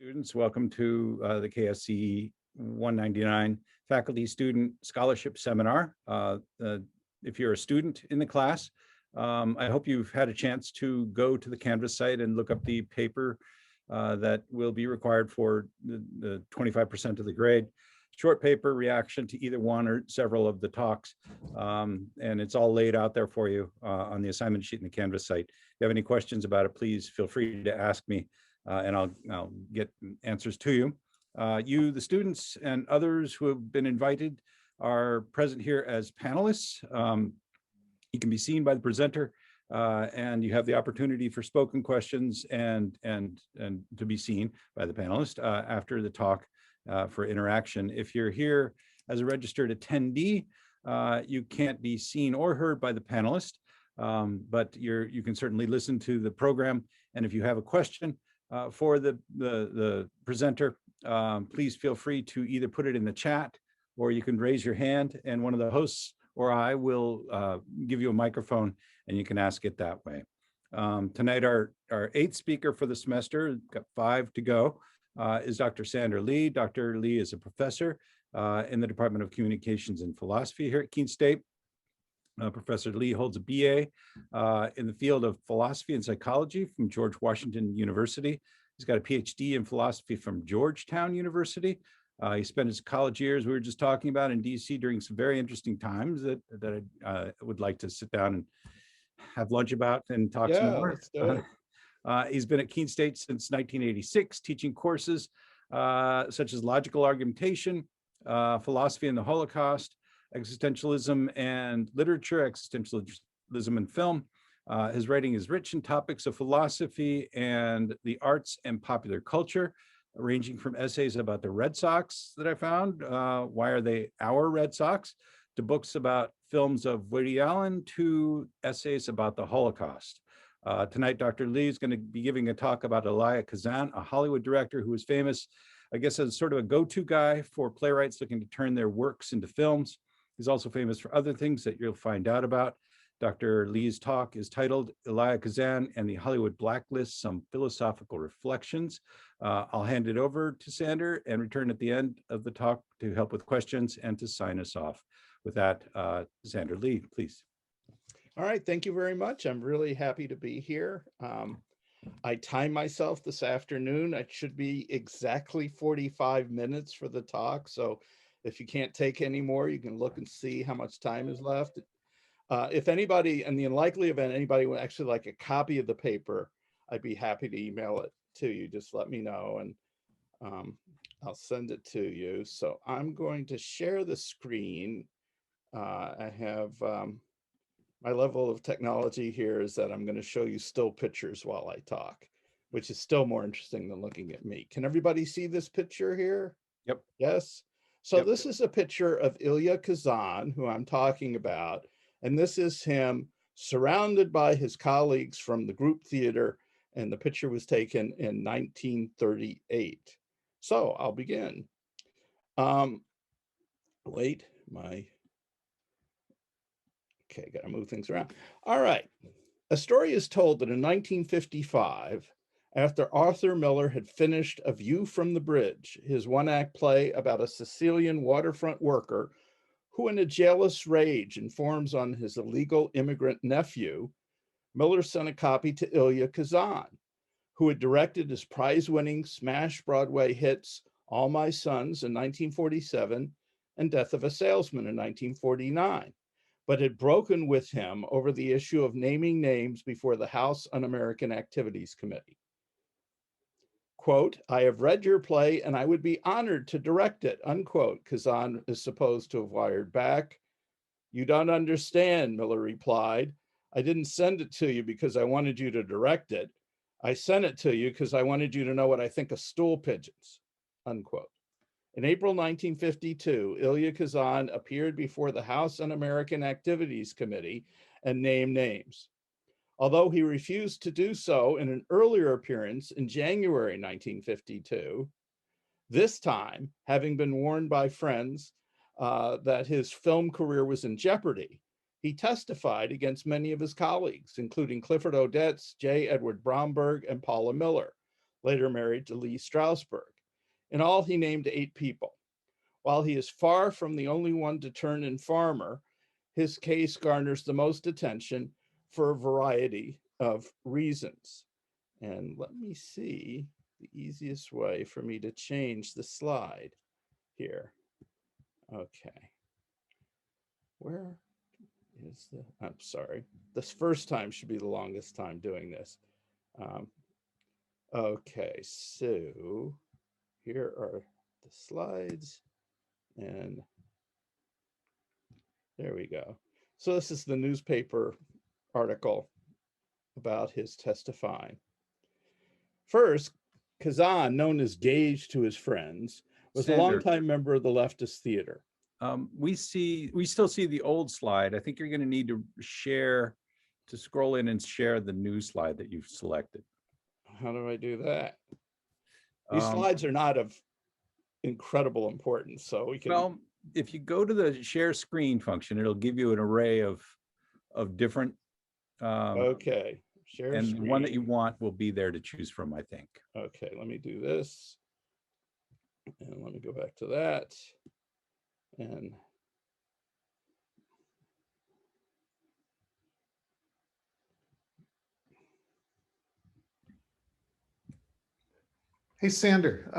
Students, welcome to the Ksce 199 Faculty Student Scholarship Seminar. If you're a student in the class, I hope you've had a chance to go to the Canvas site and look up the paper that will be required for the 25% of the grade. Short paper reaction to either one or several of the talks. And it's all laid out there for you on the assignment sheet in the Canvas site. If you have any questions about it, please feel free to ask me. And I'll get answers to you. You, the students, and others who have been invited are present here as panelists. You can be seen by the presenter, and you have the opportunity for spoken questions and to be seen by the panelist after the talk for interaction. If you're here as a registered attendee, you can't be seen or heard by the panelist, but you can certainly listen to the program. And if you have a question for the presenter, please feel free to either put it in the chat or you can raise your hand and one of the hosts or I will give you a microphone and you can ask it that way. Tonight, our eighth speaker for the semester, got 5 to go, is Dr. Sandra Lee. Dr. Lee is a professor in the Department of Communications and Philosophy here at Keene State. Professor Lee holds a BA in the field of philosophy and psychology from George Washington University. He's got a PhD in philosophy from Georgetown University. He spent his college years, we were just talking about, in DC during some very interesting times that I would like to sit down and have lunch about and talk some more. Let's do it. He's been at Keene State since 1986, teaching courses such as logical argumentation, philosophy and the Holocaust, existentialism and literature, existentialism and film. His writing is rich in topics of philosophy and the arts and popular culture, ranging from essays about the Red Sox that I found, why are they our Red Sox, to books about films of Woody Allen, to essays about the Holocaust. Tonight, Dr. Lee is going to be giving a talk about Elia Kazan, a Hollywood director who is famous, I guess, as sort of a go-to guy for playwrights looking to turn their works into films. He's also famous for other things that you'll find out about. Dr. Lee's talk is titled Elia Kazan and the Hollywood Blacklist, Some Philosophical Reflections. I'll hand it over to Sander and return at the end of the talk to help with questions and to sign us off. With that, Sander Lee, please. All right, thank you very much. I'm really happy to be here. I timed myself this afternoon. It should be exactly 45 minutes for the talk. So if you can't take any more, you can look and see how much time is left. If anybody, in the unlikely event anybody would actually like a copy of the paper, I'd be happy to email it to you. Just let me know and I'll send it to you. So I'm going to share the screen. I have my level of technology here is that I'm going to show you still pictures while I talk, which is still more interesting than looking at me. Can everybody see this picture here? Yep. Yes. So Yep. This is a picture of Elia Kazan, who I'm talking about. And this is him surrounded by his colleagues from the group theater. And the picture was taken in 1938. So I'll begin. Okay, gotta move things around. All right. A story is told that in 1955, after Arthur Miller had finished A View from the Bridge, his one-act play about a Sicilian waterfront worker who in a jealous rage informs on his illegal immigrant nephew, Miller sent a copy to Elia Kazan, who had directed his prize-winning smash Broadway hits All My Sons in 1947 and Death of a Salesman in 1949, but had broken with him over the issue of naming names before the House Un-American Activities Committee. Quote, I have read your play and I would be honored to direct it, unquote, Khazan is supposed to have wired back. You don't understand, Miller replied. I didn't send it to you because I wanted you to direct it. I sent it to you because I wanted you to know what I think of stool pigeons, unquote. In April 1952, Elia Kazan appeared before the House Un-American Activities Committee and named names. Although he refused to do so in an earlier appearance in January 1952, this time, having been warned by friends that his film career was in jeopardy, he testified against many of his colleagues, including Clifford Odets, J. Edward Bromberg, and Paula Miller. later married to Lee Strasberg. In all, he named 8 people. While he is far from the only one to turn in farmer, his case garners the most attention for a variety of reasons. And let me see the easiest way for me to change the slide here. Okay. Where is the, I'm sorry. This first time should be the longest time doing this. Okay, so here are the slides, and there we go. So this is the newspaper article about his testifying. First, Khazan, known as Gage to his friends, was a longtime member of the leftist theater. We still see the old slide. I think you're going to need to scroll in and share the new slide that you've selected. How do I do that? These slides are not of incredible importance, so we can. Well, if you go to the share screen function, it'll give you an array of different. Okay, share and screen. The one that you want will be there to choose from, I think. Okay, let me do this, and let me go back to that, and hey, Sander,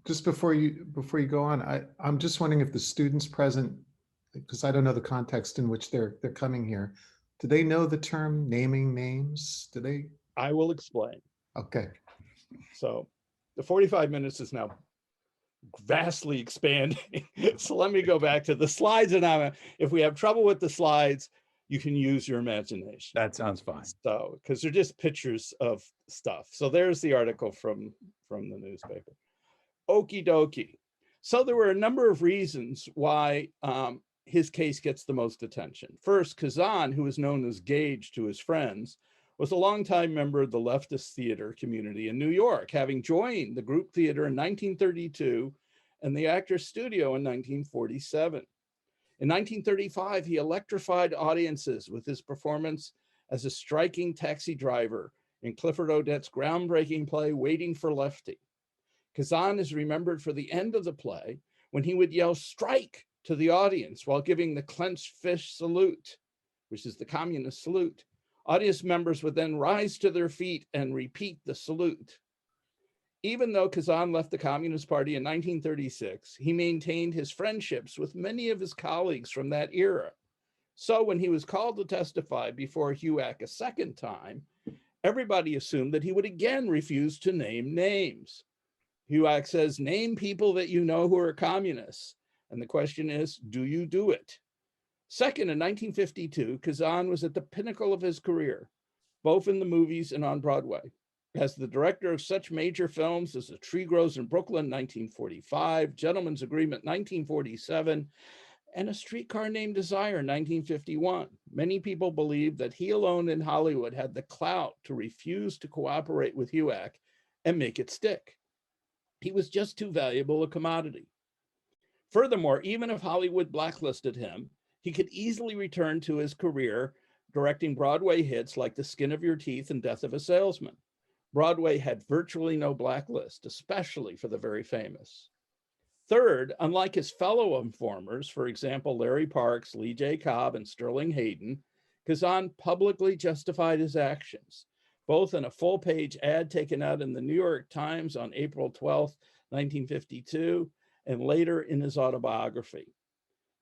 just before you go on, I'm just wondering if the students present, because I don't know the context in which they're coming here, do they know the term naming names? Do they? I will explain. Okay. So the 45 minutes is now vastly expanding. So let me go back to the slides, and if we have trouble with the slides, you can use your imagination. That sounds fine. So, because they're just pictures of stuff. So there's the article from the newspaper. Okie dokie. So there were a number of reasons why his case gets the most attention. First, Khazan, who is known as Gage to his friends, was a longtime member of the leftist theater community in New York, having joined the group theater in 1932 and the Actors Studio in 1947. In 1935, he electrified audiences with his performance as a striking taxi driver in Clifford Odets' groundbreaking play, Waiting for Lefty. Khazan is remembered for the end of the play when he would yell "strike" to the audience while giving the clenched fist salute, which is the communist salute. Audience members would then rise to their feet and repeat the salute. Even though Khazan left the Communist Party in 1936, he maintained his friendships with many of his colleagues from that era. So when he was called to testify before HUAC a second time, everybody assumed that he would again refuse to name names. HUAC says, name people that you know who are communists. And the question is, do you do it? Second, in 1952, Khazan was at the pinnacle of his career, both in the movies and on Broadway. As the director of such major films as A Tree Grows in Brooklyn, 1945, Gentleman's Agreement, 1947, and A Streetcar Named Desire, 1951. Many people believe that he alone in Hollywood had the clout to refuse to cooperate with HUAC and make it stick. He was just too valuable a commodity. Furthermore, even if Hollywood blacklisted him, he could easily return to his career directing Broadway hits like The Skin of Your Teeth and Death of a Salesman. Broadway had virtually no blacklist, especially for the very famous. Third, unlike his fellow informers, for example, Larry Parks, Lee J. Cobb, and Sterling Hayden, Khazan publicly justified his actions, both in a full-page ad taken out in the New York Times on April 12, 1952, and later in his autobiography.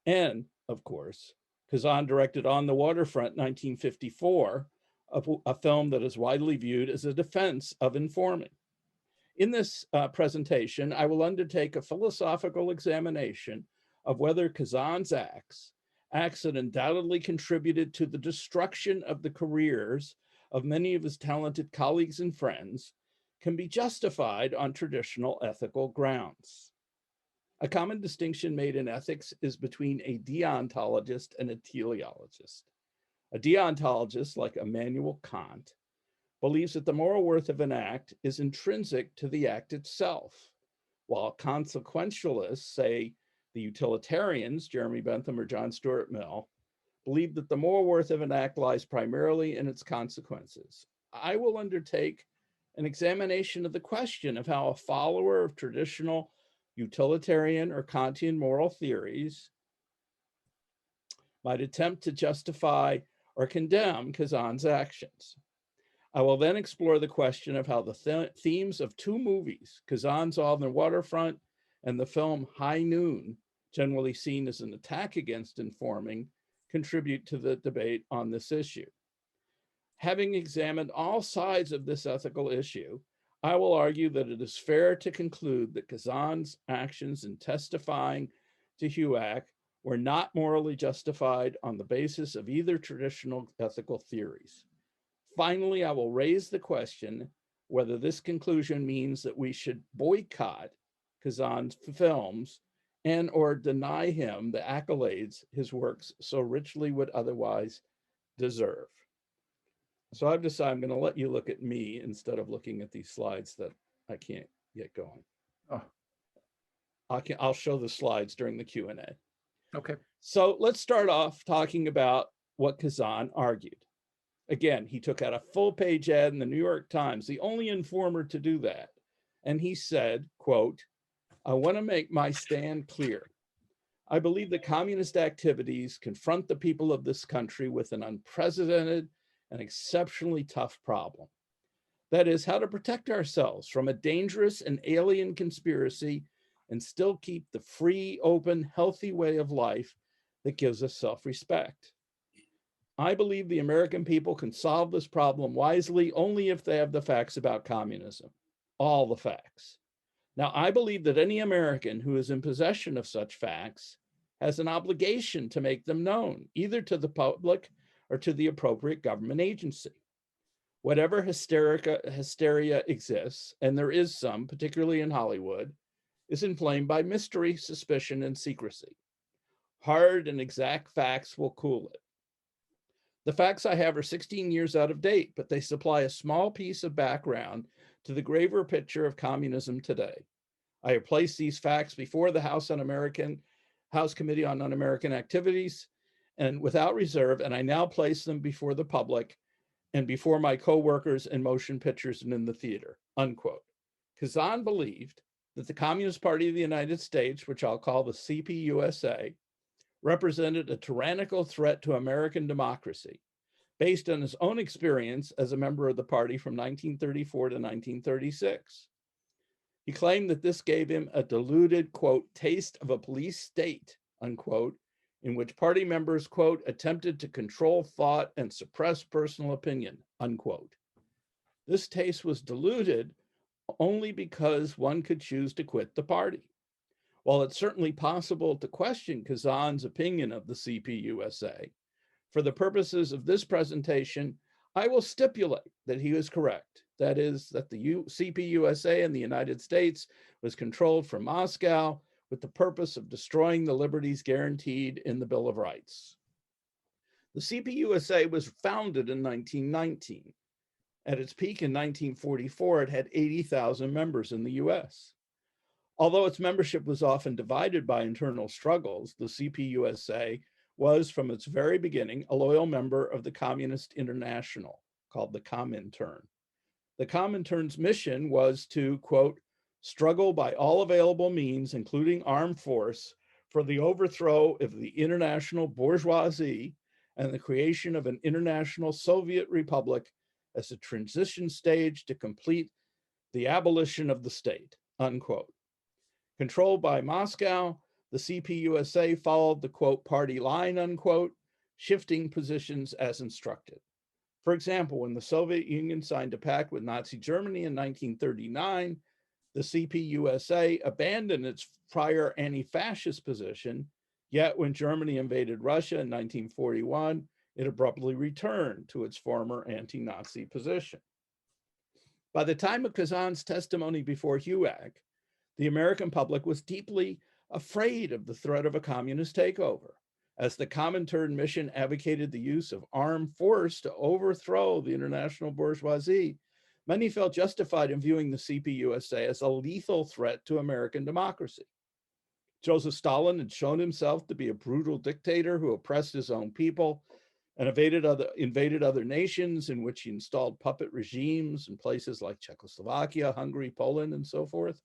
And, of course, Khazan directed On the Waterfront, 1954, a film that is widely viewed as a defense of informing. In this presentation, I will undertake a philosophical examination of whether Khazan's acts that undoubtedly contributed to the destruction of the careers of many of his talented colleagues and friends, can be justified on traditional ethical grounds. A common distinction made in ethics is between a deontologist and a teleologist. A deontologist, like Immanuel Kant, believes that the moral worth of an act is intrinsic to the act itself, while consequentialists, say the utilitarians, Jeremy Bentham or John Stuart Mill, believe that the moral worth of an act lies primarily in its consequences. I will undertake an examination of the question of how a follower of traditional utilitarian or Kantian moral theories might attempt to justify or condemn Kazan's actions. I will then explore the question of how the themes of two movies, Kazan's On the Waterfront and the film High Noon, generally seen as an attack against informing, contribute to the debate on this issue. Having examined all sides of this ethical issue, I will argue that it is fair to conclude that Kazan's actions in testifying to HUAC were not morally justified on the basis of either traditional ethical theories. Finally, I will raise the question whether this conclusion means that we should boycott Kazan's films and or deny him the accolades his works so richly would otherwise deserve. So I've decided I'm going to let you look at me instead of looking at these slides that I can't get going. Oh. I'll show the slides during the Q&A. Okay. So let's start off talking about what Kazan argued. Again, he took out a full-page ad in the New York Times, the only informer to do that. And he said, quote, "I want to make my stand clear. I believe that communist activities confront the people of this country with an unprecedented and exceptionally tough problem. That is, how to protect ourselves from a dangerous and alien conspiracy and still keep the free, open, healthy way of life that gives us self-respect. I believe the American people can solve this problem wisely only if they have the facts about communism, all the facts. Now, I believe that any American who is in possession of such facts has an obligation to make them known, either to the public or to the appropriate government agency. Whatever hysteria exists, and there is some, particularly in Hollywood, is inflamed by mystery, suspicion, and secrecy. Hard and exact facts will cool it. The facts I have are 16 years out of date, but they supply a small piece of background to the graver picture of communism today. I have placed these facts before the House Committee on Un-American Activities and without reserve, and I now place them before the public and before my co-workers in motion pictures and in the theater," unquote. Kazan believed that the Communist Party of the United States, which I'll call the Cpusa, represented a tyrannical threat to American democracy, based on his own experience as a member of the party from 1934 to 1936. He claimed that this gave him a diluted, quote, "taste of a police state," unquote, in which party members, quote, "attempted to control thought and suppress personal opinion," unquote. This taste was diluted only because one could choose to quit the party. While it's certainly possible to question Kazan's opinion of the Cpusa, for the purposes of this presentation, I will stipulate that he was correct. That is, that the Cpusa in the United States was controlled from Moscow with the purpose of destroying the liberties guaranteed in the Bill of Rights. The Cpusa was founded in 1919. At its peak in 1944, it had 80,000 members in the US. Although its membership was often divided by internal struggles, the Cpusa was, from its very beginning, a loyal member of the Communist International, called the Comintern. The Comintern's mission was to, quote, "struggle by all available means, including armed force, for the overthrow of the international bourgeoisie and the creation of an international Soviet republic as a transition stage to complete the abolition of the state," unquote. Controlled by Moscow, the Cpusa followed the, quote, "party line," unquote, shifting positions as instructed. For example, when the Soviet Union signed a pact with Nazi Germany in 1939, the Cpusa abandoned its prior anti-fascist position, yet when Germany invaded Russia in 1941, it abruptly returned to its former anti-Nazi position. By the time of Kazan's testimony before HUAC, the American public was deeply afraid of the threat of a communist takeover. As the Comintern mission advocated the use of armed force to overthrow the international bourgeoisie, many felt justified in viewing the Cpusa as a lethal threat to American democracy. Joseph Stalin had shown himself to be a brutal dictator who oppressed his own people. and invaded other nations, in which he installed puppet regimes in places like Czechoslovakia, Hungary, Poland, and so forth.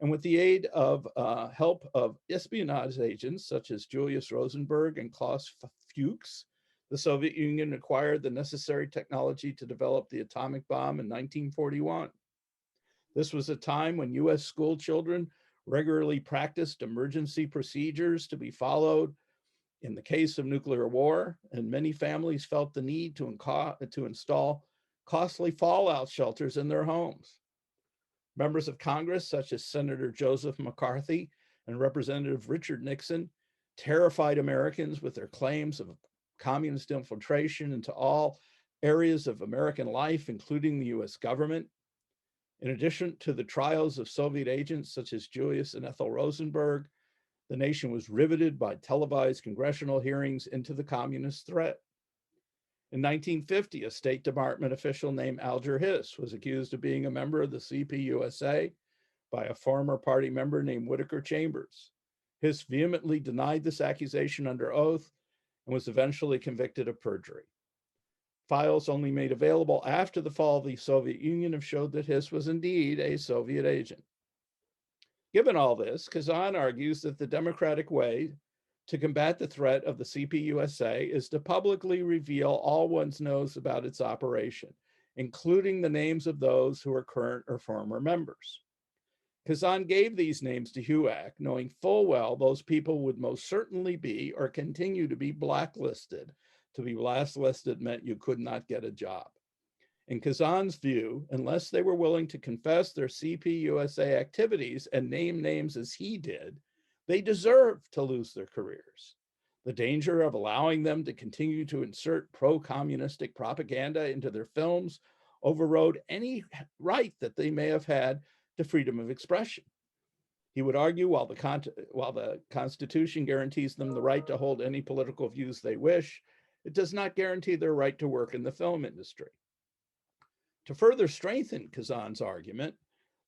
And with the aid of help of espionage agents such as Julius Rosenberg and Klaus Fuchs, the Soviet Union acquired the necessary technology to develop the atomic bomb in 1941. This was a time when US school children regularly practiced emergency procedures to be followed in the case of nuclear war, and many families felt the need to install costly fallout shelters in their homes. Members of Congress, such as Senator Joseph McCarthy and Representative Richard Nixon, terrified Americans with their claims of communist infiltration into all areas of American life, including the US government. In addition to the trials of Soviet agents such as Julius and Ethel Rosenberg, the nation was riveted by televised congressional hearings into the communist threat. In 1950, a State Department official named Alger Hiss was accused of being a member of the Cpusa by a former party member named Whittaker Chambers. Hiss vehemently denied this accusation under oath and was eventually convicted of perjury. Files only made available after the fall of the Soviet Union have showed that Hiss was indeed a Soviet agent. Given all this, Kazan argues that the democratic way to combat the threat of the Cpusa is to publicly reveal all one knows about its operation, including the names of those who are current or former members. Kazan gave these names to HUAC, knowing full well those people would most certainly be or continue to be blacklisted. To be blacklisted meant you could not get a job. In Kazan's view, unless they were willing to confess their Cpusa activities and name names as he did, they deserved to lose their careers. The danger of allowing them to continue to insert pro-communistic propaganda into their films overrode any right that they may have had to freedom of expression. He would argue while the Constitution guarantees them the right to hold any political views they wish, it does not guarantee their right to work in the film industry. To further strengthen Kazan's argument,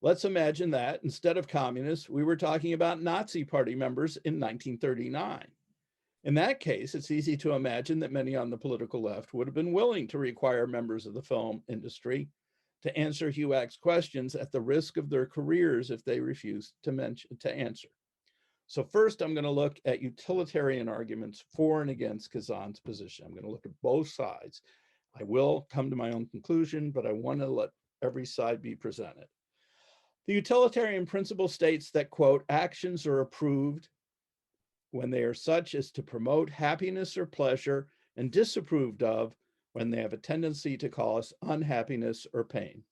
let's imagine that instead of communists, we were talking about Nazi Party members in 1939. In that case, it's easy to imagine that many on the political left would have been willing to require members of the film industry to answer HUAC's questions at the risk of their careers if they refused to answer. So first, I'm going to look at utilitarian arguments for and against Kazan's position. I'm going to look at both sides. I will come to my own conclusion, but I want to let every side be presented. The utilitarian principle states that, quote, actions are approved when they are such as to promote happiness or pleasure and disapproved of when they have a tendency to cause unhappiness or pain,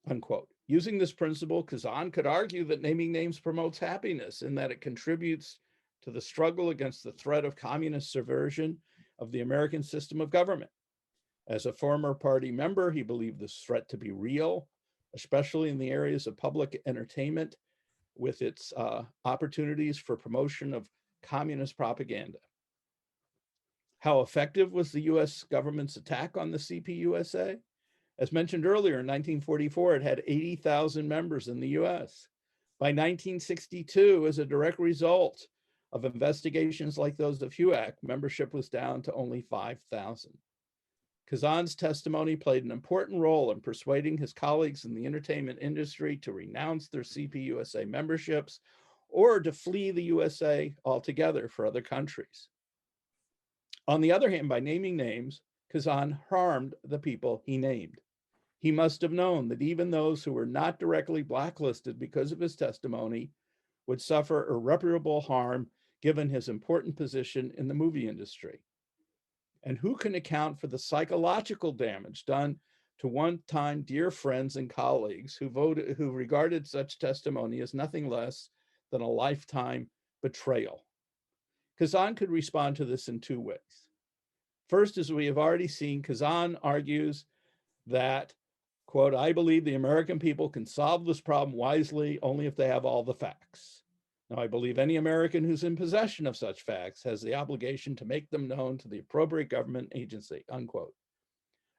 unquote. Using this principle, Kazan could argue that naming names promotes happiness in that it contributes to the struggle against the threat of communist subversion of the American system of government. As a former party member, he believed this threat to be real, especially in the areas of public entertainment with its opportunities for promotion of communist propaganda. How effective was the US government's attack on the Cpusa? As mentioned earlier, in 1944, it had 80,000 members in the US. By 1962, as a direct result of investigations like those of HUAC, membership was down to only 5,000. Kazan's testimony played an important role in persuading his colleagues in the entertainment industry to renounce their Cpusa memberships or to flee the USA altogether for other countries. On the other hand, by naming names, Kazan harmed the people he named. He must have known that even those who were not directly blacklisted because of his testimony would suffer irreparable harm given his important position in the movie industry. And who can account for the psychological damage done to one-time dear friends and colleagues who regarded such testimony as nothing less than a lifetime betrayal? Kazan could respond to this in two ways. First, as we have already seen, Kazan argues that, quote, I believe the American people can solve this problem wisely only if they have all the facts. Now, I believe any American who's in possession of such facts has the obligation to make them known to the appropriate government agency, unquote.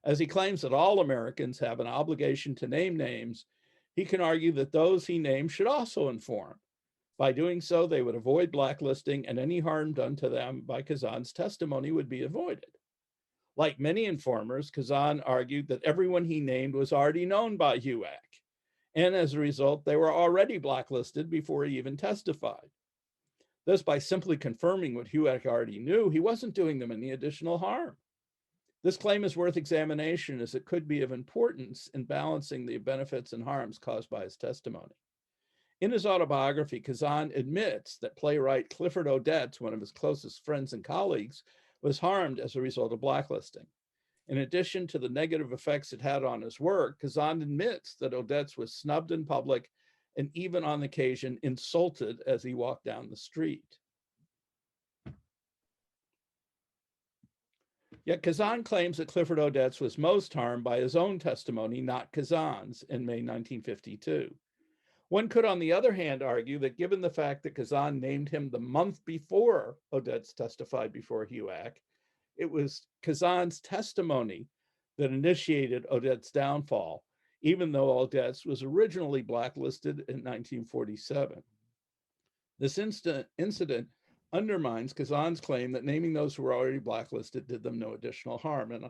As he claims that all Americans have an obligation to name names, he can argue that those he names should also inform. By doing so, they would avoid blacklisting, and any harm done to them by Kazan's testimony would be avoided. Like many informers, Kazan argued that everyone he named was already known by HUAC, and as a result, they were already blacklisted before he even testified. Thus, by simply confirming what HUAC already knew, he wasn't doing them any additional harm. This claim is worth examination as it could be of importance in balancing the benefits and harms caused by his testimony. In his autobiography, Kazan admits that playwright Clifford Odets, one of his closest friends and colleagues, was harmed as a result of blacklisting. In addition to the negative effects it had on his work, Kazan admits that Odets was snubbed in public and even on occasion insulted as he walked down the street. Yet Kazan claims that Clifford Odets was most harmed by his own testimony, not Kazan's, in May 1952. One could, on the other hand, argue that given the fact that Kazan named him the month before Odets testified before HUAC, it was Kazan's testimony that initiated Odets' downfall, even though Odets was originally blacklisted in 1947. This incident undermines Kazan's claim that naming those who were already blacklisted did them no additional harm. And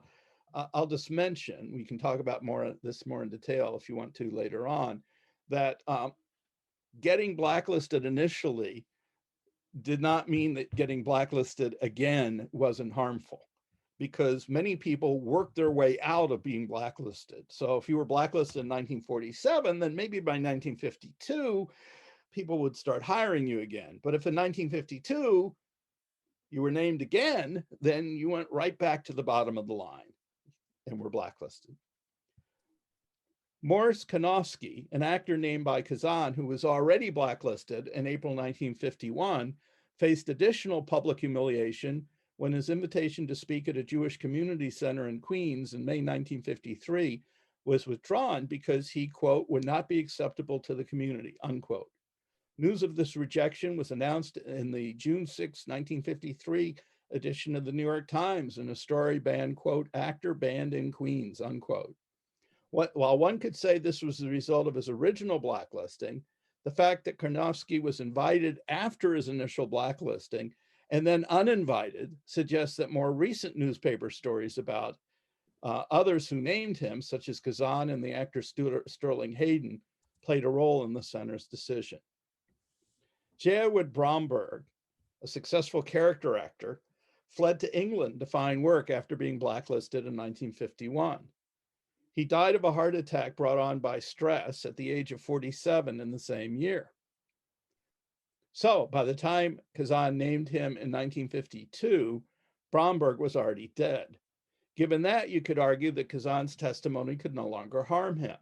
I'll just mention, we can talk about this more in detail if you want to later on, that getting blacklisted initially did not mean that getting blacklisted again wasn't harmful, because many people worked their way out of being blacklisted. So if you were blacklisted in 1947, then maybe by 1952, people would start hiring you again. But if in 1952, you were named again, then you went right back to the bottom of the line and were blacklisted. Morris Kanowski, an actor named by Khazan who was already blacklisted in April 1951, faced additional public humiliation when his invitation to speak at a Jewish community center in Queens in May 1953 was withdrawn because he, quote, would not be acceptable to the community, unquote. News of this rejection was announced in the June 6, 1953 edition of the New York Times in a story banned, quote, actor banned in Queens, unquote. While one could say this was the result of his original blacklisting, the fact that Kanowski was invited after his initial blacklisting and then uninvited suggests that more recent newspaper stories about others who named him, such as Kazan and the actor Sterling Hayden, played a role in the center's decision. Wood Bromberg, a successful character actor, fled to England to find work after being blacklisted in 1951. He died of a heart attack brought on by stress at the age of 47 in the same year. So by the time Kazan named him in 1952, Bromberg was already dead. Given that, you could argue that Kazan's testimony could no longer harm him.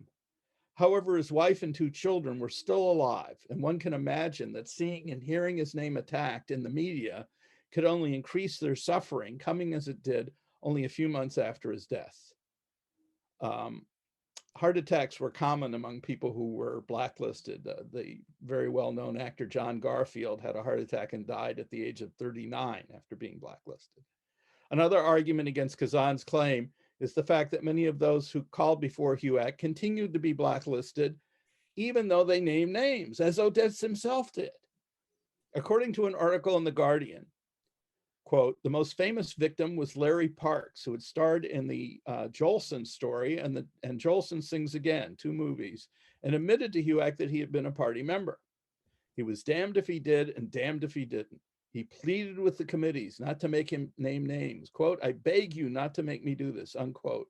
However, his wife and 2 children were still alive, and one can imagine that seeing and hearing his name attacked in the media could only increase their suffering, coming as it did only a few months after his death. Heart attacks were common among people who were blacklisted. The very well-known actor John Garfield had a heart attack and died at the age of 39 after being blacklisted. Another argument against Kazan's claim is the fact that many of those who called before HUAC continued to be blacklisted, even though they named names, as Odets himself did. According to an article in The Guardian, quote, the most famous victim was Larry Parks, who had starred in the Jolson story and Jolson Sings Again, 2 movies, and admitted to HUAC that he had been a party member. He was damned if he did and damned if he didn't. He pleaded with the committees not to make him name names. Quote, I beg you not to make me do this, unquote.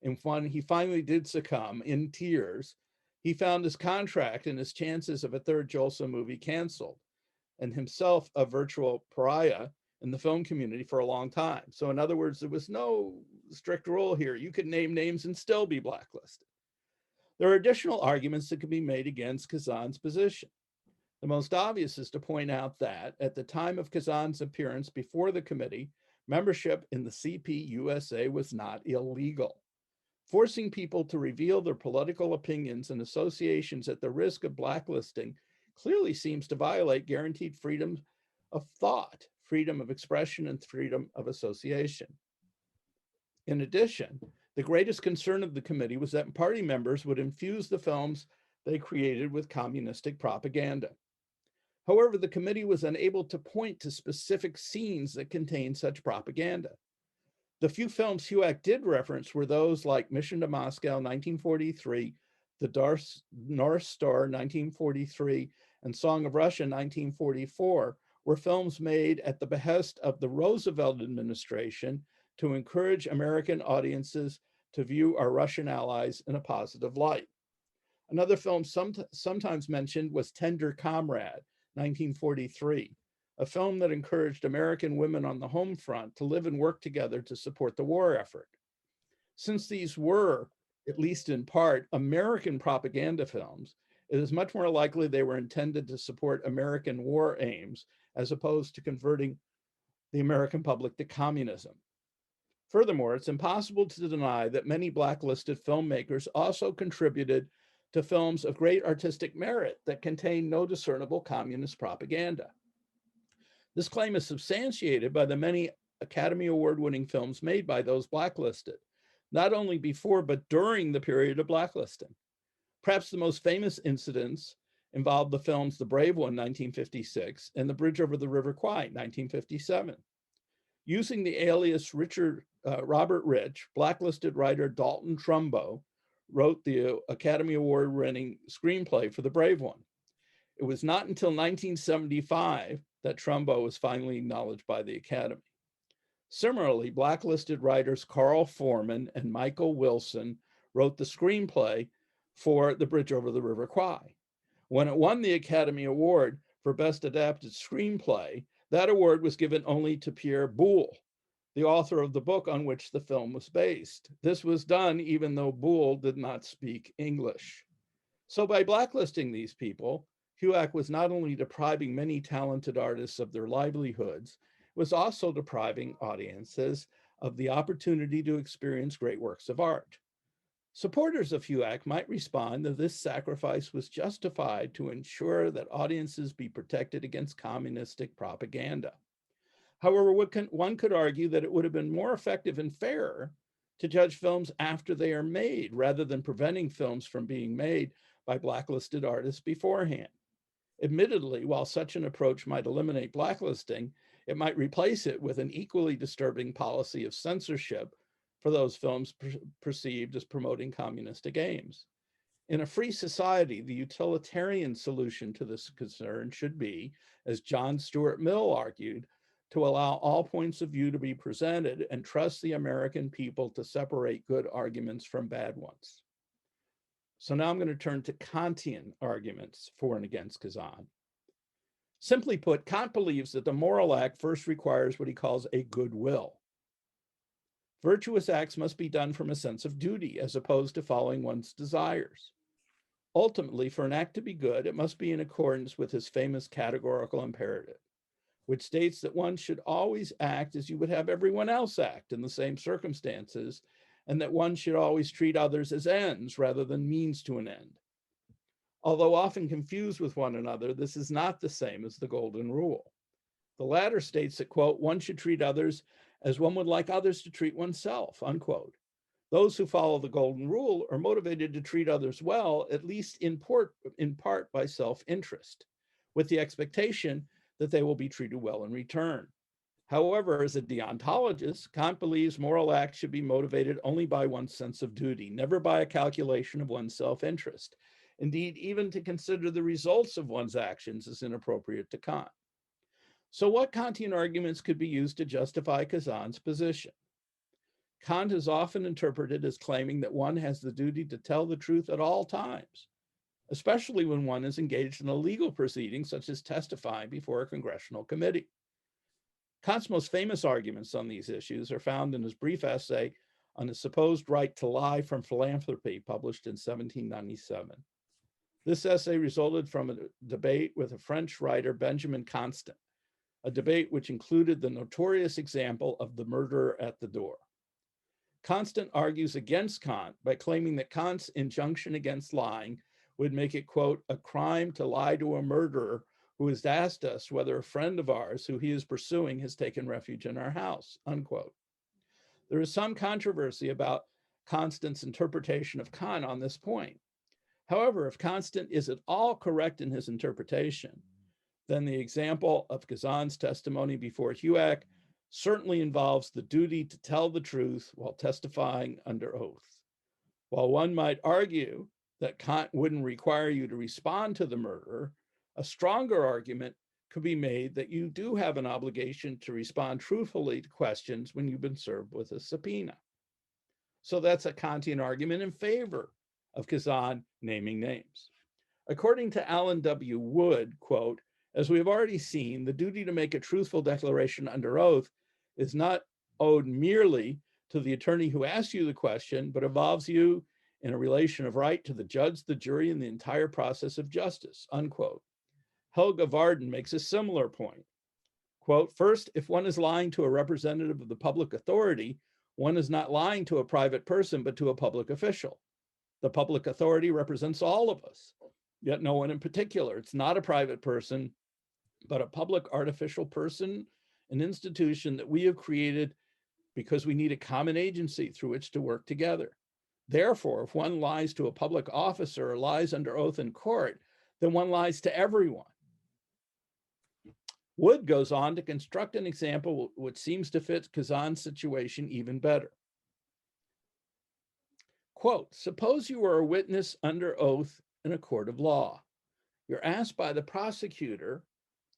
And when he finally did succumb in tears, he found his contract and his chances of a 3rd Jolson movie canceled, and himself a virtual pariah in the film community for a long time. So in other words, there was no strict rule here. You could name names and still be blacklisted. There are additional arguments that can be made against Khazan's position. The most obvious is to point out that at the time of Khazan's appearance before the committee, membership in the Cpusa was not illegal. Forcing people to reveal their political opinions and associations at the risk of blacklisting clearly seems to violate guaranteed freedom of thought, freedom of expression, and freedom of association. In addition, the greatest concern of the committee was that party members would infuse the films they created with communistic propaganda. However, the committee was unable to point to specific scenes that contained such propaganda. The few films HUAC did reference were those like Mission to Moscow, 1943, The North Star, 1943, and Song of Russia, 1944, were films made at the behest of the Roosevelt administration to encourage American audiences to view our Russian allies in a positive light. Another film sometimes mentioned was Tender Comrade, 1943, a film that encouraged American women on the home front to live and work together to support the war effort. Since these were, at least in part, American propaganda films, it is much more likely they were intended to support American war aims as opposed to converting the American public to communism. Furthermore, it's impossible to deny that many blacklisted filmmakers also contributed to films of great artistic merit that contain no discernible communist propaganda. This claim is substantiated by the many Academy Award-winning films made by those blacklisted, not only before but during the period of blacklisting. Perhaps the most famous incidents involved the films The Brave One, 1956, and The Bridge Over the River Kwai, 1957. Using the alias Robert Rich, blacklisted writer Dalton Trumbo wrote the Academy Award-winning screenplay for The Brave One. It was not until 1975 that Trumbo was finally acknowledged by the Academy. Similarly, blacklisted writers Carl Foreman and Michael Wilson wrote the screenplay for The Bridge Over the River Kwai. When it won the Academy Award for Best Adapted Screenplay, that award was given only to Pierre Boulle, the author of the book on which the film was based. This was done even though Boulle did not speak English. So by blacklisting these people, HUAC was not only depriving many talented artists of their livelihoods, it was also depriving audiences of the opportunity to experience great works of art. Supporters of HUAC might respond that this sacrifice was justified to ensure that audiences be protected against communistic propaganda. However, one could argue that it would have been more effective and fairer to judge films after they are made, rather than preventing films from being made by blacklisted artists beforehand. Admittedly, while such an approach might eliminate blacklisting, it might replace it with an equally disturbing policy of censorship for those films perceived as promoting communistic aims. In a free society, the utilitarian solution to this concern should be, as John Stuart Mill argued, to allow all points of view to be presented and trust the American people to separate good arguments from bad ones. So now I'm going to turn to Kantian arguments for and against Khazan. Simply put, Kant believes that the moral act first requires what he calls a good will. Virtuous acts must be done from a sense of duty as opposed to following one's desires. Ultimately, for an act to be good, it must be in accordance with his famous categorical imperative, which states that one should always act as you would have everyone else act in the same circumstances, and that one should always treat others as ends rather than means to an end. Although often confused with one another, this is not the same as the golden rule. The latter states that, quote, one should treat others as one would like others to treat oneself, unquote. Those who follow the golden rule are motivated to treat others well, at least in part by self-interest, with the expectation that they will be treated well in return. However, as a deontologist, Kant believes moral acts should be motivated only by one's sense of duty, never by a calculation of one's self-interest. Indeed, even to consider the results of one's actions is inappropriate to Kant. So what Kantian arguments could be used to justify Khazan's position? Kant is often interpreted as claiming that one has the duty to tell the truth at all times, especially when one is engaged in a legal proceeding such as testifying before a congressional committee. Kant's most famous arguments on these issues are found in his brief essay on the supposed right to lie from philanthropy, published in 1797. This essay resulted from a debate with a French writer, Benjamin Constant, a debate which included the notorious example of the murderer at the door. Constant argues against Kant by claiming that Kant's injunction against lying would make it, quote, a crime to lie to a murderer who has asked us whether a friend of ours who he is pursuing has taken refuge in our house, unquote. There is some controversy about Constant's interpretation of Kant on this point. However, if Constant is at all correct in his interpretation, then the example of Khazan's testimony before HUAC certainly involves the duty to tell the truth while testifying under oath. While one might argue that Kant wouldn't require you to respond to the murderer, a stronger argument could be made that you do have an obligation to respond truthfully to questions when you've been served with a subpoena. So that's a Kantian argument in favor of Kazan naming names. According to Alan W. Wood, quote, as we have already seen, the duty to make a truthful declaration under oath is not owed merely to the attorney who asks you the question, but involves you in a relation of right to the judge, the jury, and the entire process of justice, unquote. Helga Varden makes a similar point. Quote, first, if one is lying to a representative of the public authority, one is not lying to a private person, but to a public official. The public authority represents all of us, yet no one in particular. It's not a private person, but a public artificial person, an institution that we have created because we need a common agency through which to work together. Therefore, if one lies to a public officer or lies under oath in court, then one lies to everyone. Wood goes on to construct an example which seems to fit Kazan's situation even better. Quote, suppose you are a witness under oath in a court of law. You're asked by the prosecutor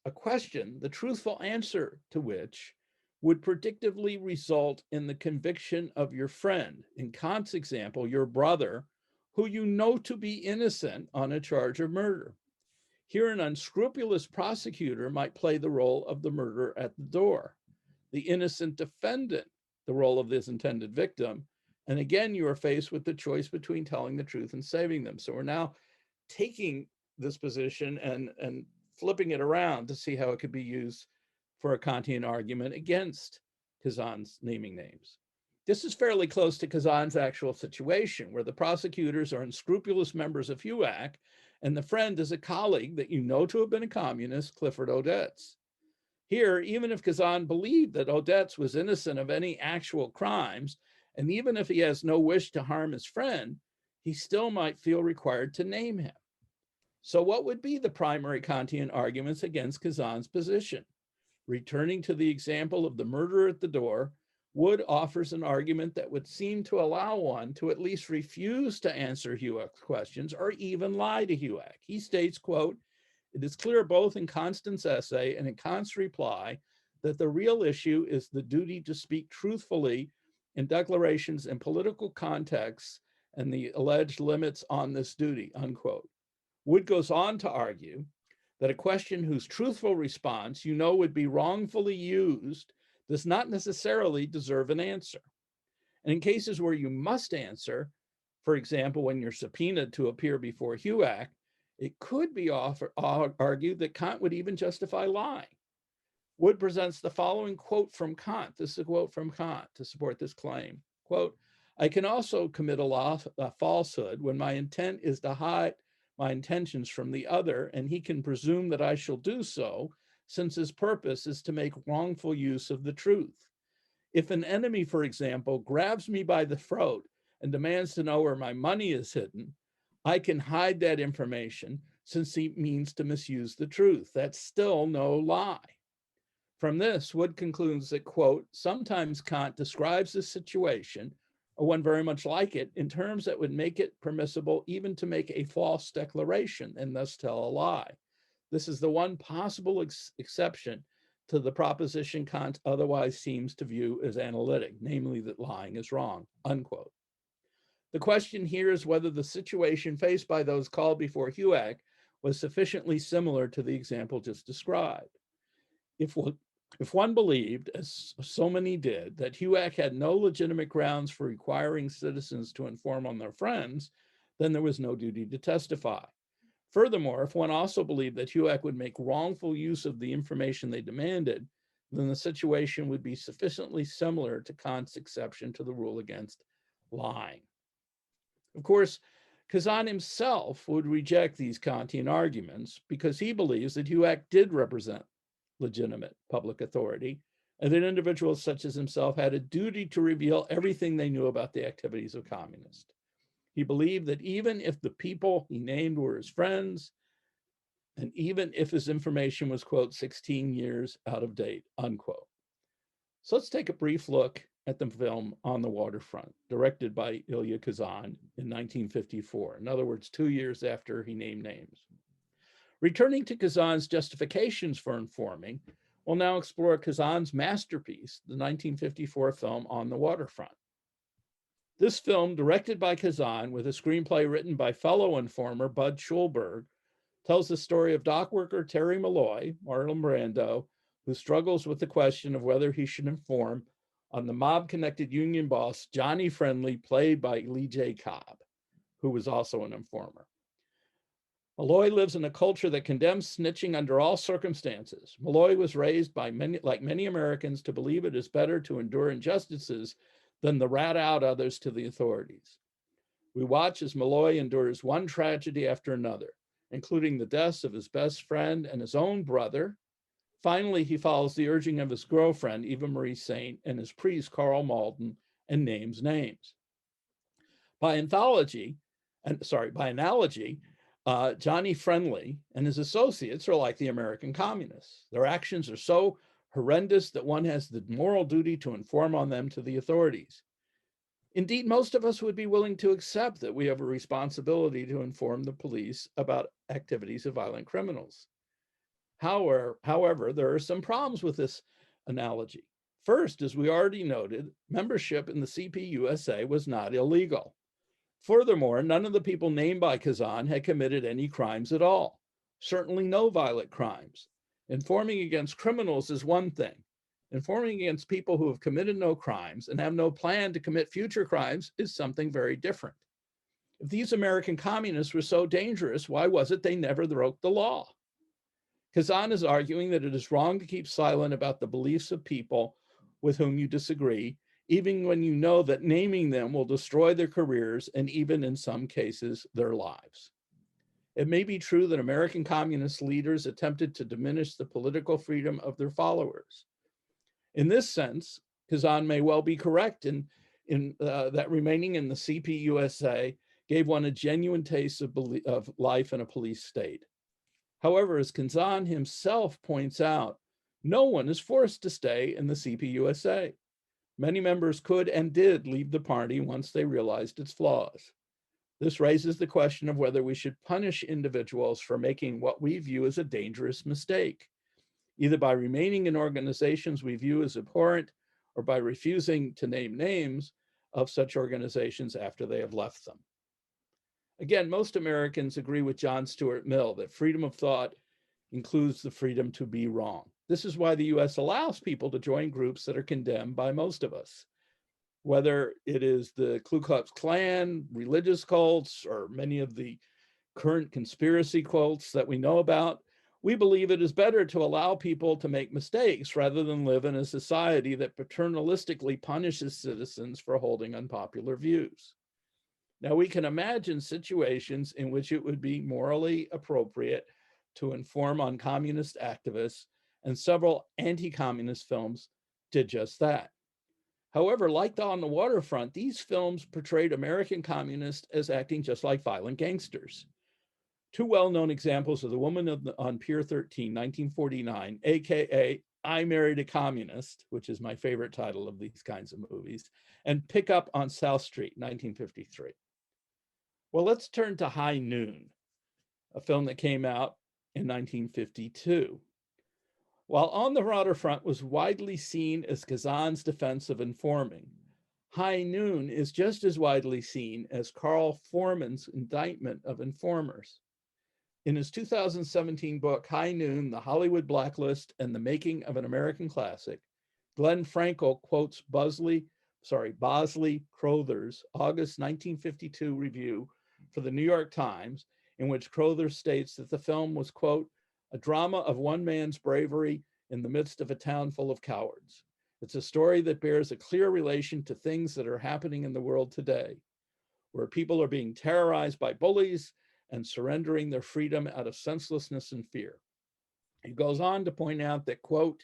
a question, the truthful answer to which would predictively result in the conviction of your friend, in Kant's example, your brother, who you know to be innocent on a charge of murder. Here, an unscrupulous prosecutor might play the role of the murderer at the door, the innocent defendant, the role of this intended victim. And again, you are faced with the choice between telling the truth and saving them. So we're now taking this position and flipping it around to see how it could be used for a Kantian argument against Kazan's naming names. This is fairly close to Kazan's actual situation, where the prosecutors are unscrupulous members of HUAC, and the friend is a colleague that you know to have been a communist, Clifford Odets. Here, even if Kazan believed that Odets was innocent of any actual crimes, and even if he has no wish to harm his friend, he still might feel required to name him. So what would be the primary Kantian arguments against Kazan's position? Returning to the example of the murderer at the door, Wood offers an argument that would seem to allow one to at least refuse to answer HUAC's questions or even lie to HUAC. He states, quote, it is clear both in Constant's essay and in Kant's reply that the real issue is the duty to speak truthfully in declarations in political contexts and the alleged limits on this duty, unquote. Wood goes on to argue that a question whose truthful response you know would be wrongfully used does not necessarily deserve an answer. And in cases where you must answer, for example, when you're subpoenaed to appear before HUAC, it could be argued that Kant would even justify lying. Wood presents the following quote from Kant. This is a quote from Kant to support this claim. Quote, I can also commit a falsehood when my intent is to hide my intentions from the other, and he can presume that I shall do so, since his purpose is to make wrongful use of the truth. If an enemy, for example, grabs me by the throat and demands to know where my money is hidden, I can hide that information since he means to misuse the truth. That's still no lie. From this, Wood concludes that, quote, sometimes Kant describes this situation, or one very much like it, in terms that would make it permissible even to make a false declaration and thus tell a lie. This is the one possible exception to the proposition Kant otherwise seems to view as analytic, namely that lying is wrong, unquote. The question here is whether the situation faced by those called before HUAC was sufficiently similar to the example just described. If one believed, as so many did, that HUAC had no legitimate grounds for requiring citizens to inform on their friends, then there was no duty to testify. Furthermore, if one also believed that HUAC would make wrongful use of the information they demanded, then the situation would be sufficiently similar to Kant's exception to the rule against lying. Of course, Kazan himself would reject these Kantian arguments because he believes that HUAC did represent legitimate public authority, and that individuals such as himself had a duty to reveal everything they knew about the activities of communists. He believed that even if the people he named were his friends, and even if his information was, quote, 16 years out of date, unquote. So let's take a brief look at the film On the Waterfront, directed by Elia Kazan in 1954. In other words, 2 years after he named names. Returning to Kazan's justifications for informing, we'll now explore Kazan's masterpiece, the 1954 film On the Waterfront. This film, directed by Kazan with a screenplay written by fellow informer Bud Schulberg, tells the story of dock worker Terry Malloy, Marlon Brando, who struggles with the question of whether he should inform on the mob-connected union boss, Johnny Friendly, played by Lee J. Cobb, who was also an informer. Malloy lives in a culture that condemns snitching under all circumstances. Malloy was raised by like many Americans to believe it is better to endure injustices than to rat out others to the authorities. We watch as Malloy endures one tragedy after another, including the deaths of his best friend and his own brother. Finally, he follows the urging of his girlfriend, Eva Marie Saint, and his priest, Carl Malden, and names names. By analogy, Johnny Friendly and his associates are like the American communists. Their actions are so horrendous that one has the moral duty to inform on them to the authorities. Indeed, most of us would be willing to accept that we have a responsibility to inform the police about activities of violent criminals. However, there are some problems with this analogy. First, as we already noted, membership in the Cpusa was not illegal. Furthermore, none of the people named by Kazan had committed any crimes at all, certainly no violent crimes. Informing against criminals is one thing. Informing against people who have committed no crimes and have no plan to commit future crimes is something very different. If these American communists were so dangerous, why was it they never broke the law? Kazan is arguing that it is wrong to keep silent about the beliefs of people with whom you disagree, even when you know that naming them will destroy their careers and even in some cases, their lives. It may be true that American communist leaders attempted to diminish the political freedom of their followers. In this sense, Kazan may well be correct in that remaining in the CPUSA gave one a genuine taste of life in a police state. However, as Kazan himself points out, no one is forced to stay in the CPUSA. Many members could and did leave the party once they realized its flaws. This raises the question of whether we should punish individuals for making what we view as a dangerous mistake, either by remaining in organizations we view as abhorrent or by refusing to name names of such organizations after they have left them. Again, most Americans agree with John Stuart Mill that freedom of thought includes the freedom to be wrong. This is why the US allows people to join groups that are condemned by most of us. Whether it is the Ku Klux Klan, religious cults, or many of the current conspiracy cults that we know about, we believe it is better to allow people to make mistakes rather than live in a society that paternalistically punishes citizens for holding unpopular views. Now, we can imagine situations in which it would be morally appropriate to inform on communist activists, and several anti-communist films did just that. However, like On the Waterfront, these films portrayed American communists as acting just like violent gangsters. Two well-known examples are The Woman on Pier 13, 1949, AKA I Married a Communist, which is my favorite title of these kinds of movies, and Pick Up on South Street, 1953. Well, let's turn to High Noon, a film that came out in 1952. While On the Waterfront was widely seen as Kazan's defense of informing, High Noon is just as widely seen as Carl Foreman's indictment of informers. In his 2017 book, High Noon, The Hollywood Blacklist and the Making of an American Classic, Glenn Frankel quotes Bosley Crowther's August 1952 review for the New York Times, in which Crowther states that the film was, quote, a drama of one man's bravery in the midst of a town full of cowards. It's a story that bears a clear relation to things that are happening in the world today, where people are being terrorized by bullies and surrendering their freedom out of senselessness and fear. He goes on to point out that, quote,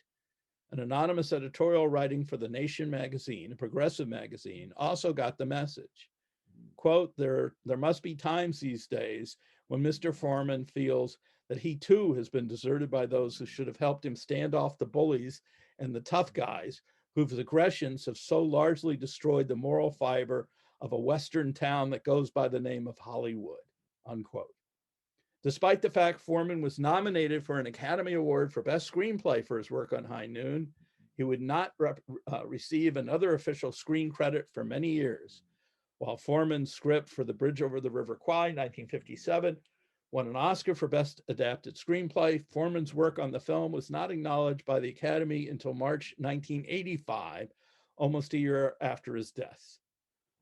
an anonymous editorial writing for The Nation magazine, a progressive magazine, also got the message. Quote, there must be times these days when Mr. Foreman feels that he too has been deserted by those who should have helped him stand off the bullies and the tough guys whose aggressions have so largely destroyed the moral fiber of a Western town that goes by the name of Hollywood, unquote. Despite the fact Foreman was nominated for an Academy Award for Best Screenplay for his work on High Noon, he would not receive another official screen credit for many years, while Foreman's script for The Bridge Over the River Kwai, 1957, won an Oscar for Best Adapted Screenplay. Foreman's work on the film was not acknowledged by the Academy until March 1985, almost a year after his death.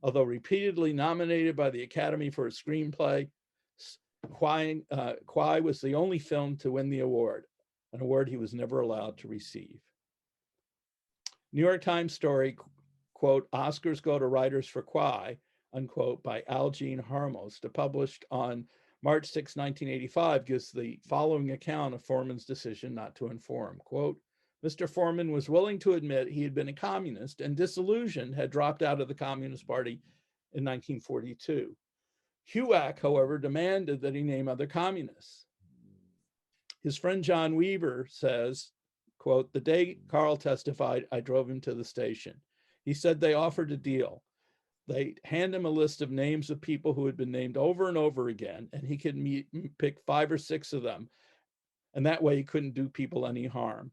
Although repeatedly nominated by the Academy for a screenplay, Kwai was the only film to win the award, an award he was never allowed to receive. New York Times story, quote, Oscars go to writers for Kwai, unquote, by Al Jean Harmos, published on March 6, 1985, gives the following account of Foreman's decision not to inform. Quote, Mr. Foreman was willing to admit he had been a communist and disillusioned had dropped out of the Communist Party in 1942. HUAC, however, demanded that he name other communists. His friend John Weaver says, quote, the day Carl testified, I drove him to the station. He said they offered a deal. They hand him a list of names of people who had been named over and over again, and he could pick 5 or 6 of them. And that way he couldn't do people any harm.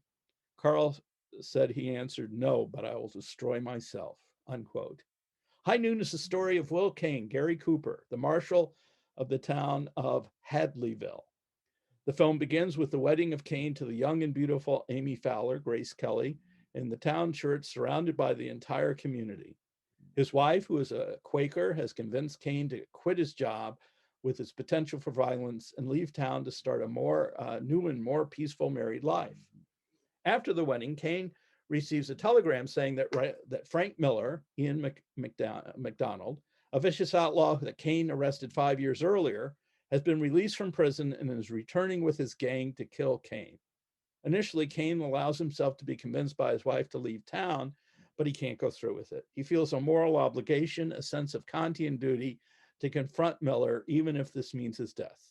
Carl said he answered, no, but I will destroy myself, unquote. High Noon is the story of Will Kane, Gary Cooper, the marshal of the town of Hadleyville. The film begins with the wedding of Kane to the young and beautiful Amy Fowler, Grace Kelly, in the town church surrounded by the entire community. His wife, who is a Quaker, has convinced Kane to quit his job with its potential for violence and leave town to start a more new and more peaceful married life. After the wedding, Kane receives a telegram saying that Frank Miller, Ian McDonald, a vicious outlaw that Kane arrested 5 years earlier, has been released from prison and is returning with his gang to kill Kane. Initially, Kane allows himself to be convinced by his wife to leave town, but he can't go through with it. He feels a moral obligation, a sense of Kantian duty to confront Miller, even if this means his death.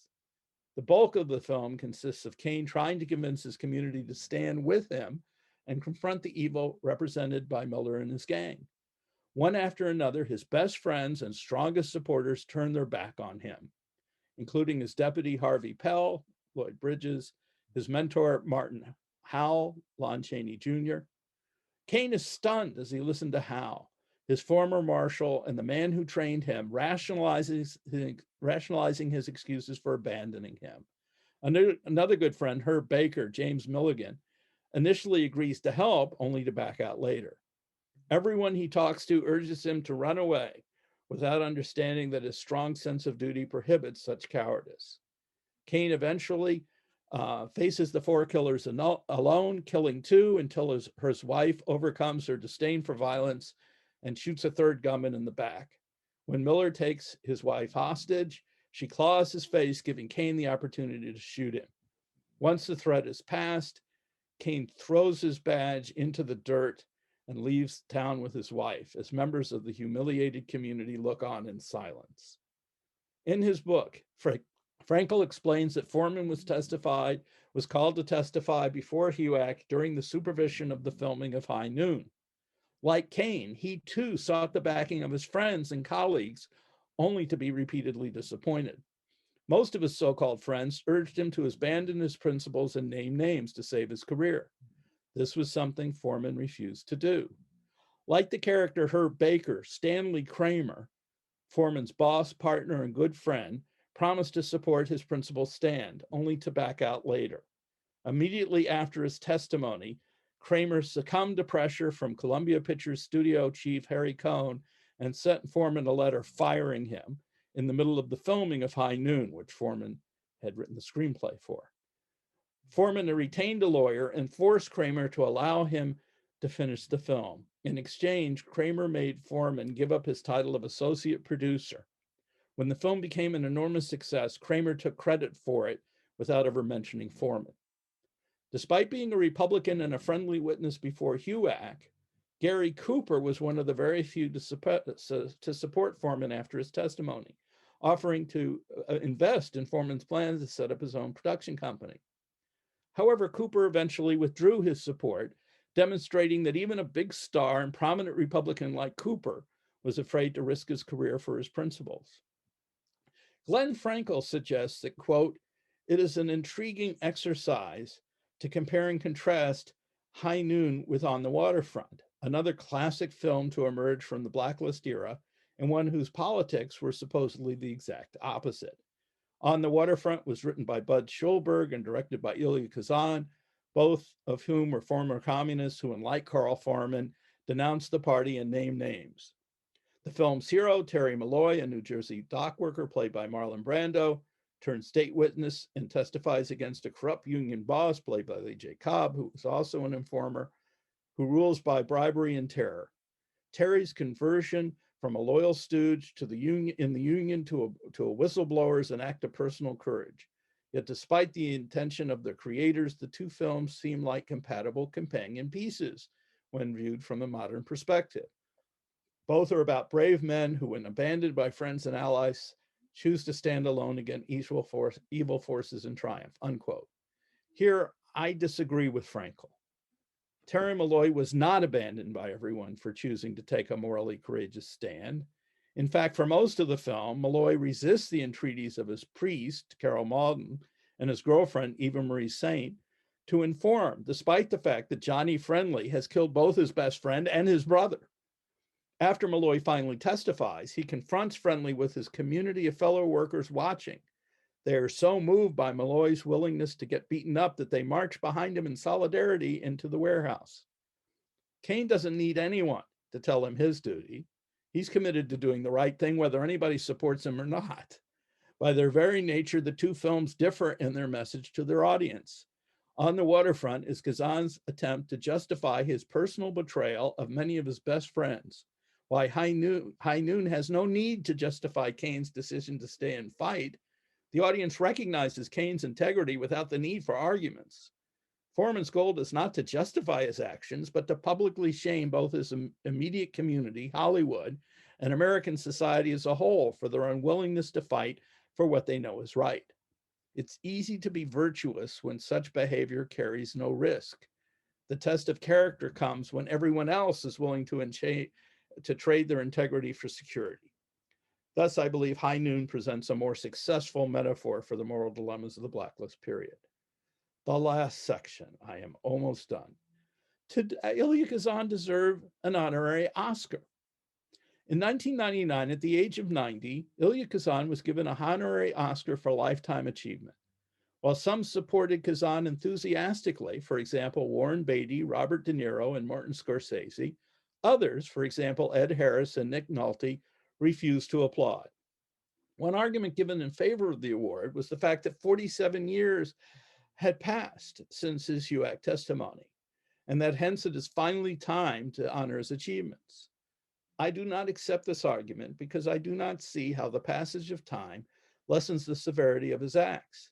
The bulk of the film consists of Kane trying to convince his community to stand with him and confront the evil represented by Miller and his gang. One after another, his best friends and strongest supporters turn their back on him, including his deputy Harvey Pell, Lloyd Bridges, his mentor Martin Howell, Lon Chaney Jr. Kane is stunned as he listened to Howell, his former marshal and the man who trained him, rationalizing his excuses for abandoning him. Another good friend, Herb Baker, James Milligan, initially agrees to help, only to back out later. Everyone he talks to urges him to run away, without understanding that his strong sense of duty prohibits such cowardice. Kane eventually faces the 4 killers alone, killing 2 until his wife overcomes her disdain for violence and shoots a 3rd gunman in the back. When Miller takes his wife hostage, she claws his face, giving Kane the opportunity to shoot him. Once the threat is past, Kane throws his badge into the dirt and leaves town with his wife as members of the humiliated community look on in silence. In his book, Frankel explains that Foreman was called to testify before HUAC during the supervision of the filming of High Noon. Like Kane, he too sought the backing of his friends and colleagues, only to be repeatedly disappointed. Most of his so-called friends urged him to abandon his principles and name names to save his career. This was something Foreman refused to do. Like the character Herb Baker, Stanley Kramer, Foreman's boss, partner, and good friend, promised to support his principal's stand, only to back out later. Immediately after his testimony, Kramer succumbed to pressure from Columbia Pictures studio chief Harry Cohn and sent Foreman a letter firing him in the middle of the filming of High Noon, which Foreman had written the screenplay for. Foreman retained a lawyer and forced Kramer to allow him to finish the film. In exchange, Kramer made Foreman give up his title of associate producer. When the film became an enormous success, Kramer took credit for it without ever mentioning Foreman. Despite being a Republican and a friendly witness before HUAC, Gary Cooper was one of the very few to support Foreman after his testimony, offering to invest in Foreman's plans to set up his own production company. However, Cooper eventually withdrew his support, demonstrating that even a big star and prominent Republican like Cooper was afraid to risk his career for his principles. Glenn Frankel suggests that, quote, it is an intriguing exercise to compare and contrast High Noon with On the Waterfront, another classic film to emerge from the blacklist era and one whose politics were supposedly the exact opposite. On the Waterfront was written by Bud Schulberg and directed by Elia Kazan, both of whom were former communists who, unlike Carl Foreman, denounced the party and named names. The film's hero, Terry Malloy, a New Jersey dock worker played by Marlon Brando, turned state witness and testifies against a corrupt union boss played by Lee J. Cobb, who was also an informer, who rules by bribery and terror. Terry's conversion from a loyal stooge to the union to a whistleblower is an act of personal courage. Yet despite the intention of the creators, the two films seem like compatible companion pieces when viewed from a modern perspective. Both are about brave men who, when abandoned by friends and allies, choose to stand alone against evil forces and triumph, unquote. Here, I disagree with Frankel. Terry Malloy was not abandoned by everyone for choosing to take a morally courageous stand. In fact, for most of the film, Malloy resists the entreaties of his priest, Carol Malden, and his girlfriend, Eva Marie Saint, to inform, despite the fact that Johnny Friendly has killed both his best friend and his brother. After Malloy finally testifies, he confronts Friendly with his community of fellow workers watching. They are so moved by Malloy's willingness to get beaten up that they march behind him in solidarity into the warehouse. Kane doesn't need anyone to tell him his duty. He's committed to doing the right thing, whether anybody supports him or not. By their very nature, the two films differ in their message to their audience. On the Waterfront is Kazan's attempt to justify his personal betrayal of many of his best friends. While High Noon has no need to justify Kane's decision to stay and fight, the audience recognizes Kane's integrity without the need for arguments. Foreman's goal is not to justify his actions, but to publicly shame both his immediate community, Hollywood, and American society as a whole for their unwillingness to fight for what they know is right. It's easy to be virtuous when such behavior carries no risk. The test of character comes when everyone else is willing to trade their integrity for security. Thus, I believe High Noon presents a more successful metaphor for the moral dilemmas of the blacklist period. The last section, I am almost done. Did Elia Kazan deserve an honorary Oscar? In 1999, at the age of 90, Elia Kazan was given a honorary Oscar for lifetime achievement. While some supported Kazan enthusiastically, for example, Warren Beatty, Robert De Niro, and Martin Scorsese, others, for example, Ed Harris and Nick Nolte, refused to applaud. One argument given in favor of the award was the fact that 47 years had passed since his HUAC testimony, and that hence it is finally time to honor his achievements. I do not accept this argument because I do not see how the passage of time lessens the severity of his acts.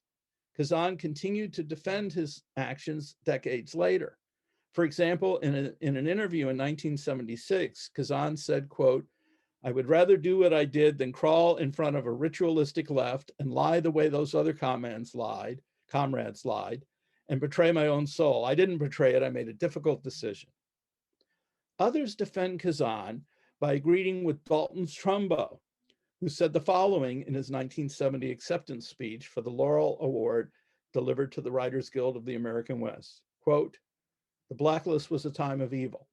Kazan continued to defend his actions decades later. For example, in an interview in 1976, Kazan said, quote, I would rather do what I did than crawl in front of a ritualistic left and lie the way those other comrades lied, and betray my own soul. I didn't betray it. I made a difficult decision. Others defend Kazan by agreeing with Dalton Trumbo, who said the following in his 1970 acceptance speech for the Laurel Award delivered to the Writers Guild of the American West. Quote, the blacklist was a time of evil,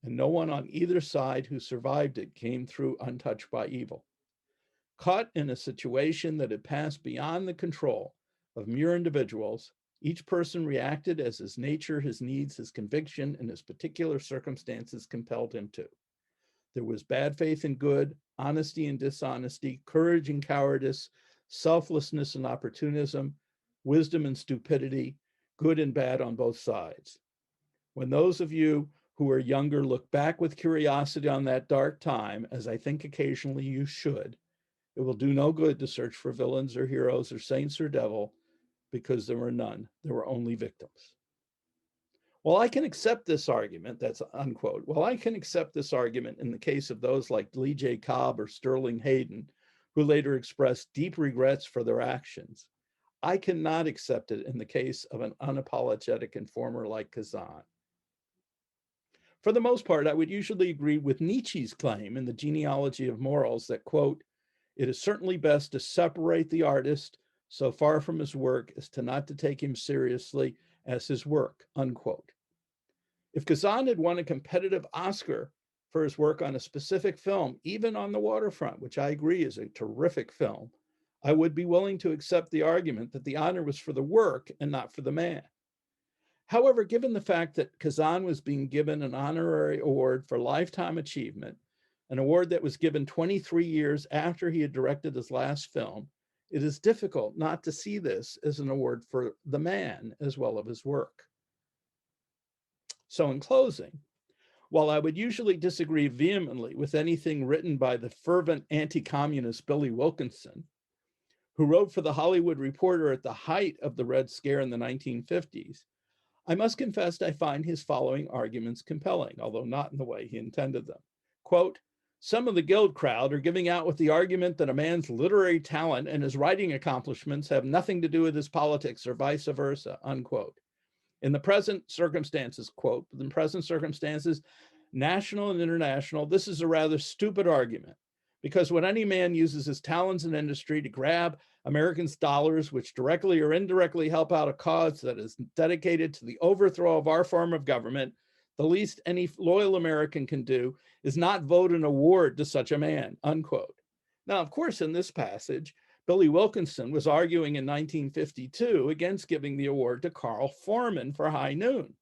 and no one on either side who survived it came through untouched by evil. Caught in a situation that had passed beyond the control of mere individuals, each person reacted as his nature, his needs, his conviction, and his particular circumstances compelled him to. There was bad faith and good, honesty and dishonesty, courage and cowardice, selflessness and opportunism, wisdom and stupidity, good and bad on both sides. When those of you who are younger look back with curiosity on that dark time, as I think occasionally you should, it will do no good to search for villains or heroes or saints or devil, because there were none. There were only victims. While I can accept this argument, that's unquote, while I can accept this argument in the case of those like Lee J. Cobb or Sterling Hayden, who later expressed deep regrets for their actions, I cannot accept it in the case of an unapologetic informer like Khazan. For the most part, I would usually agree with Nietzsche's claim in The Genealogy of Morals that, quote, "It is certainly best to separate the artist so far from his work as to not to take him seriously as his work," unquote. If Kazan had won a competitive Oscar for his work on a specific film, even On the Waterfront, which I agree is a terrific film, I would be willing to accept the argument that the honor was for the work and not for the man. However, given the fact that Kazan was being given an honorary award for lifetime achievement, an award that was given 23 years after he had directed his last film, it is difficult not to see this as an award for the man as well as his work. So in closing, while I would usually disagree vehemently with anything written by the fervent anti-communist Billy Wilkinson, who wrote for The Hollywood Reporter at the height of the Red Scare in the 1950s, I must confess I find his following arguments compelling, although not in the way he intended them. Quote, "Some of the Guild crowd are giving out with the argument that a man's literary talent and his writing accomplishments have nothing to do with his politics or vice versa," unquote. In the present circumstances, quote, "in present circumstances, national and international, this is a rather stupid argument, because when any man uses his talents in industry to grab Americans' dollars, which directly or indirectly help out a cause that is dedicated to the overthrow of our form of government, the least any loyal American can do is not vote an award to such a man," unquote. Now, of course, in this passage, Billy Wilkinson was arguing in 1952 against giving the award to Carl Foreman for High Noon.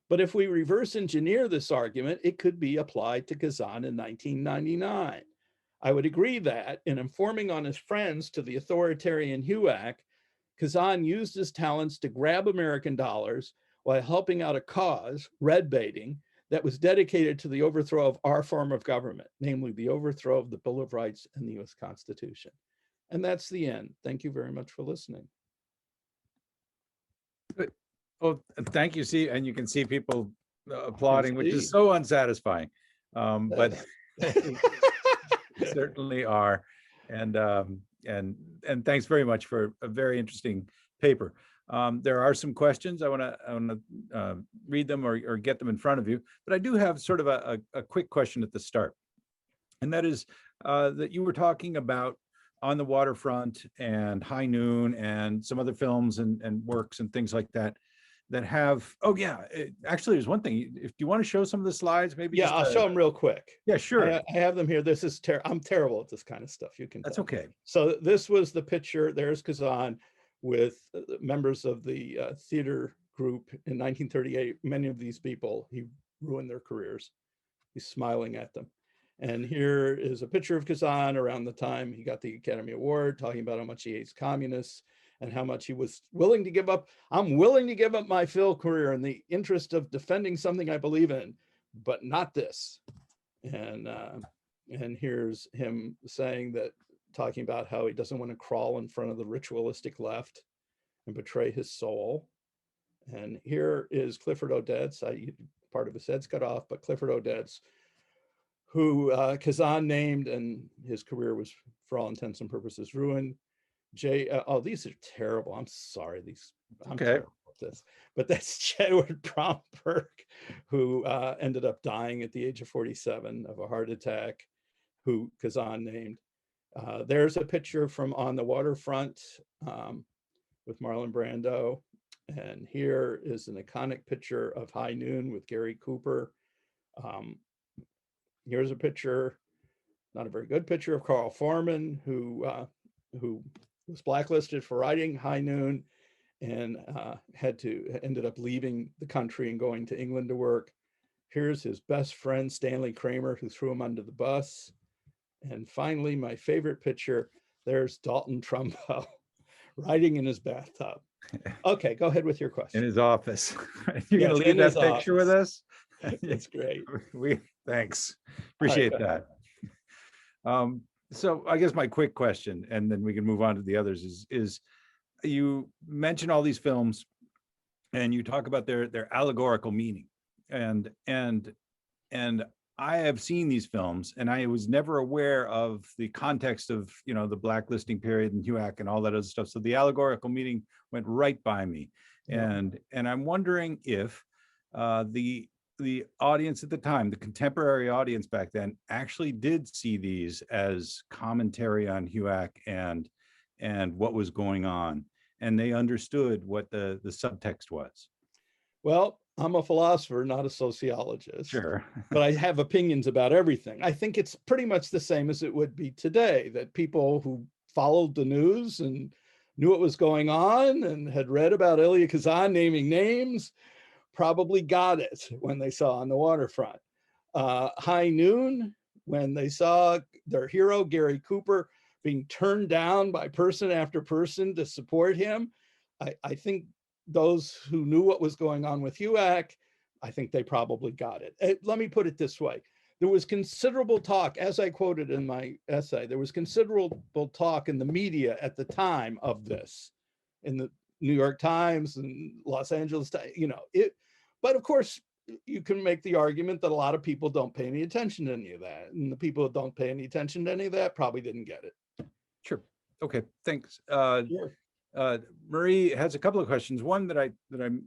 But if we reverse engineer this argument, it could be applied to Kazan in 1999. I would agree that in informing on his friends to the authoritarian HUAC, Kazan used his talents to grab American dollars while helping out a cause, red baiting, that was dedicated to the overthrow of our form of government, namely the overthrow of the Bill of Rights and the US Constitution. And that's the end. Thank you very much for listening. Good. Well, thank you. See, and you can see people applauding, which is so unsatisfying. But certainly are. And thanks very much for a very interesting paper. There are some questions. I want to read them or get them in front of you. But I do have sort of a quick question at the start. And that is that you were talking about On the Waterfront and High Noon and some other films and works and things like that have, oh yeah, actually there's one thing. If you want to show some of the slides, maybe. Yeah, I'll show them real quick. Yeah, sure. I have them here. This is I'm terrible at this kind of stuff. You can. That's okay. So this was the picture. There's Kazan with members of the theater group in 1938. Many of these people, he ruined their careers. He's smiling at them. And here is a picture of Kazan around the time he got the Academy Award, talking about how much he hates communists and how much he was willing to give up. I'm willing to give up my film career in the interest of defending something I believe in, but not this. And here's him saying that, talking about how he doesn't want to crawl in front of the ritualistic left and betray his soul. And here is Clifford Odets. Part of his head's cut off, but Clifford Odets, who Kazan named, and his career was, for all intents and purposes, ruined. Oh, these are terrible. I'm sorry. I'm terrible at this. But that's Wood Bromberg, who ended up dying at the age of 47 of a heart attack, who Kazan named. There's a picture from On the Waterfront with Marlon Brando. And here is an iconic picture of High Noon with Gary Cooper. Here's a picture, not a very good picture, of Carl Foreman, who was blacklisted for writing High Noon and ended up leaving the country and going to England to work. Here's his best friend, Stanley Kramer, who threw him under the bus. And finally, my favorite picture, there's Dalton Trumbo writing in his bathtub. Okay, go ahead with your question. In his office. You're going to leave that picture with us? It's great. Thanks. Appreciate that. So I guess my quick question, and then we can move on to the others, is you mention all these films and you talk about their allegorical meaning. And I have seen these films and I was never aware of the context of, the blacklisting period and HUAC and all that other stuff. So the allegorical meaning went right by me. And I'm wondering if the the audience at the time, the contemporary audience back then, actually did see these as commentary on HUAC and what was going on, and they understood what the subtext was. Well, I'm a philosopher, not a sociologist. Sure. But I have opinions about everything. I think it's pretty much the same as it would be today, that people who followed the news and knew what was going on and had read about Elia Kazan naming names probably got it when they saw On the Waterfront. High Noon, when they saw their hero, Gary Cooper, being turned down by person after person to support him, I think those who knew what was going on with HUAC, I think they probably got it. Let me put it this way. There was considerable talk, as I quoted in my essay, there was considerable talk in the media at the time of this, in the New York Times and Los Angeles Times, but of course, you can make the argument that a lot of people don't pay any attention to any of that. And the people that don't pay any attention to any of that probably didn't get it. Sure. Okay, thanks. Sure. Marie has a couple of questions. One that I've been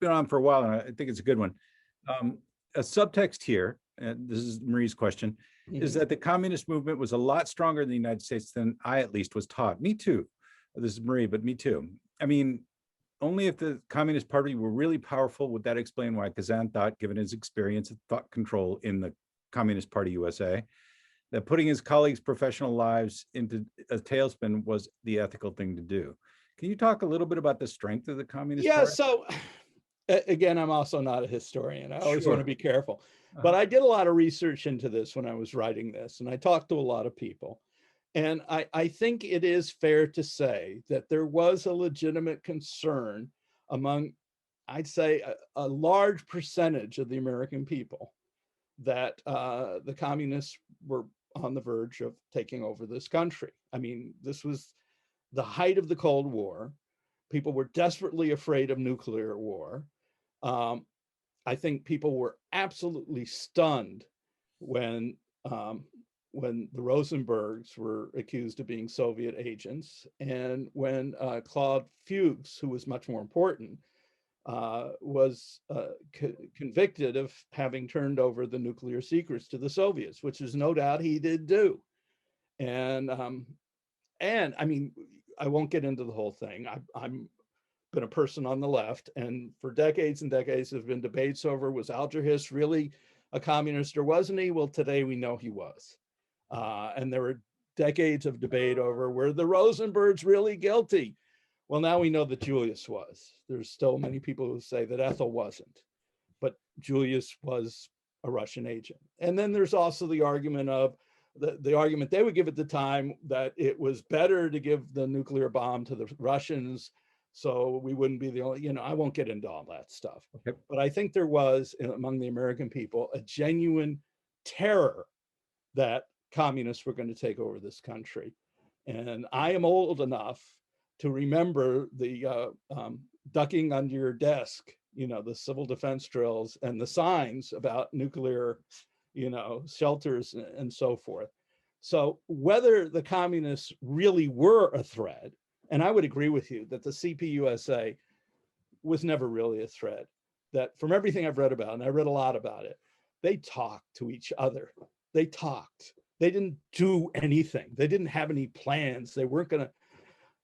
on for a while, and I think it's a good one. A subtext here, and this is Marie's question, is that the communist movement was a lot stronger in the United States than I at least was taught. Me too. This is Marie, but me too. I mean, only if the Communist Party were really powerful would that explain why Khazan thought, given his experience of thought control in the Communist Party USA, that putting his colleagues' professional lives into a tailspin was the ethical thing to do. Can you talk a little bit about the strength of the Communist Party? So again, I'm also not a historian. I always want to be careful. Uh-huh. But I did a lot of research into this when I was writing this, and I talked to a lot of people. And I think it is fair to say that there was a legitimate concern among, I'd say, a large percentage of the American people that the communists were on the verge of taking over this country. I mean, this was the height of the Cold War. People were desperately afraid of nuclear war. I think people were absolutely stunned when the Rosenbergs were accused of being Soviet agents, and when Claude Fuchs, who was much more important, was convicted of having turned over the nuclear secrets to the Soviets, which is no doubt he did do. And I mean, I won't get into the whole thing. I'm been a person on the left, and for decades and decades there have been debates over, was Alger Hiss really a communist or wasn't he? Well, today we know he was. And there were decades of debate over, were the Rosenbergs really guilty? Well, now we know that Julius was. There's still many people who say that Ethel wasn't, but Julius was a Russian agent. And then there's also the argument of, the argument they would give at the time, that it was better to give the nuclear bomb to the Russians so we wouldn't be the only, I won't get into all that stuff. Okay. But I think there was, among the American people, a genuine terror that communists were going to take over this country. And I am old enough to remember the ducking under your desk, the civil defense drills and the signs about nuclear, shelters and so forth. So whether the communists really were a threat, and I would agree with you that the CPUSA was never really a threat, that from everything I've read about, and I read a lot about it, they talked to each other. They talked. They didn't do anything. They didn't have any plans. They weren't going to,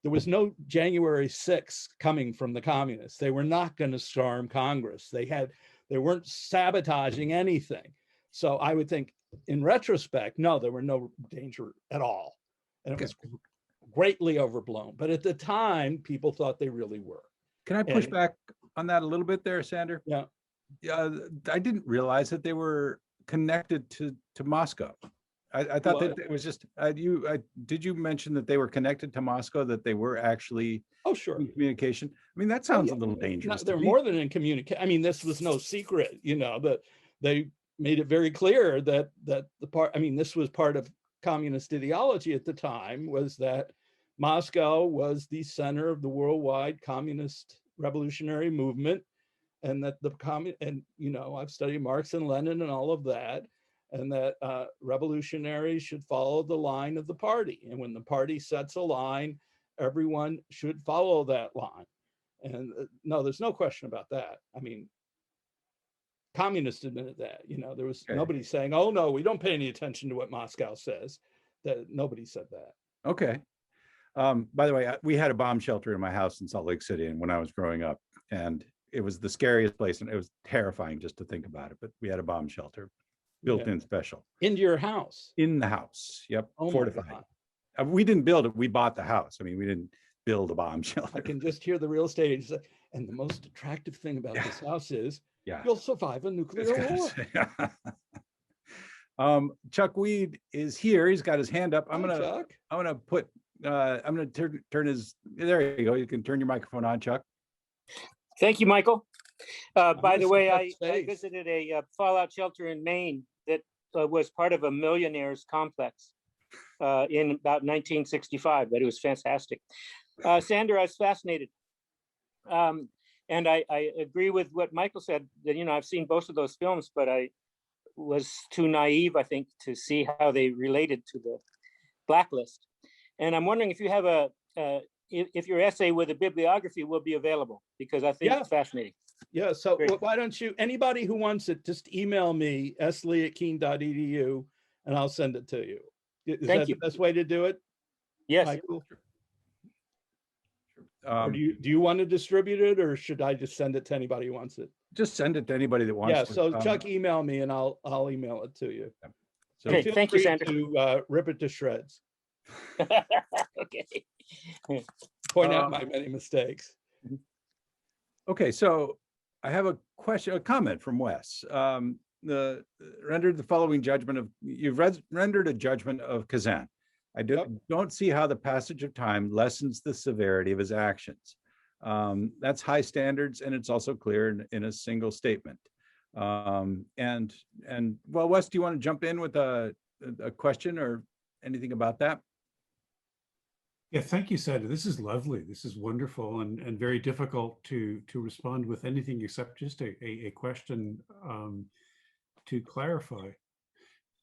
there was no January 6th coming from the communists. They were not going to storm Congress. They weren't sabotaging anything. So I would think in retrospect, no, there were no danger at all. And it was greatly overblown. But at the time, people thought they really were. Can I push back on that a little bit there, Sander? Yeah. I didn't realize that they were connected to Moscow. I thought that it was just, did you mention that they were connected to Moscow, that they were actually in communication? I mean, that sounds a little dangerous. They're more than in communication. I mean, this was no secret, that they made it very clear that this was part of communist ideology at the time, was that Moscow was the center of the worldwide communist revolutionary movement, and that I've studied Marx and Lenin and all of that, and that revolutionaries should follow the line of the party. And when the party sets a line, everyone should follow that line. And no, there's no question about that. I mean, communists admitted that. You know, there was Okay. nobody saying, "Oh no, we don't pay any attention to what Moscow says." That nobody said that. Okay. By the way, we had a bomb shelter in my house in Salt Lake City, and when I was growing up, and it was the scariest place, and it was terrifying just to think about it. But we had a bomb shelter, built-in special. Into your house? In the house. Yep. Oh my fortified. God. We didn't build it. We bought the house. I mean, we didn't build a bomb shelter. I can just hear the real estate agent say, and the most attractive thing about this house is you'll survive a nuclear war. Chuck Weed is here. He's got his hand up. I'm gonna turn his. There you go. You can turn your microphone on, Chuck. Thank you, Michael. By the way, I visited a fallout shelter in Maine that was part of a millionaire's complex in about 1965, but it was fantastic. Sandra, I was fascinated. And I agree with what Michael said, that, you know, I've seen both of those films, but I was too naive, I think, to see how they related to the blacklist. And I'm wondering if you have if your essay with a bibliography will be available, because I think it's fascinating. Yeah, so why don't you, anybody who wants it, just email me, slee@keene.edu, and I'll send it to you. Is that the best way to do it? Yes. Michael? Or do you want to distribute it, or should I just send it to anybody who wants it? Just send it to anybody that wants it. Yeah, to. so Chuck, email me and I'll email it to you. So okay, thank you, Sandra. To rip it to shreds. Okay. Point out my many mistakes. Okay, so I have a comment from Wes. Rendered the following judgment of, you've rendered a judgment of Khazan. I don't see how the passage of time lessens the severity of his actions. That's high standards, and it's also clear in a single statement. And well, Wes, do you want to jump in with a question or anything about that? Yeah, thank you, Sandra. This is lovely. This is wonderful and very difficult to respond with anything except just a question to clarify.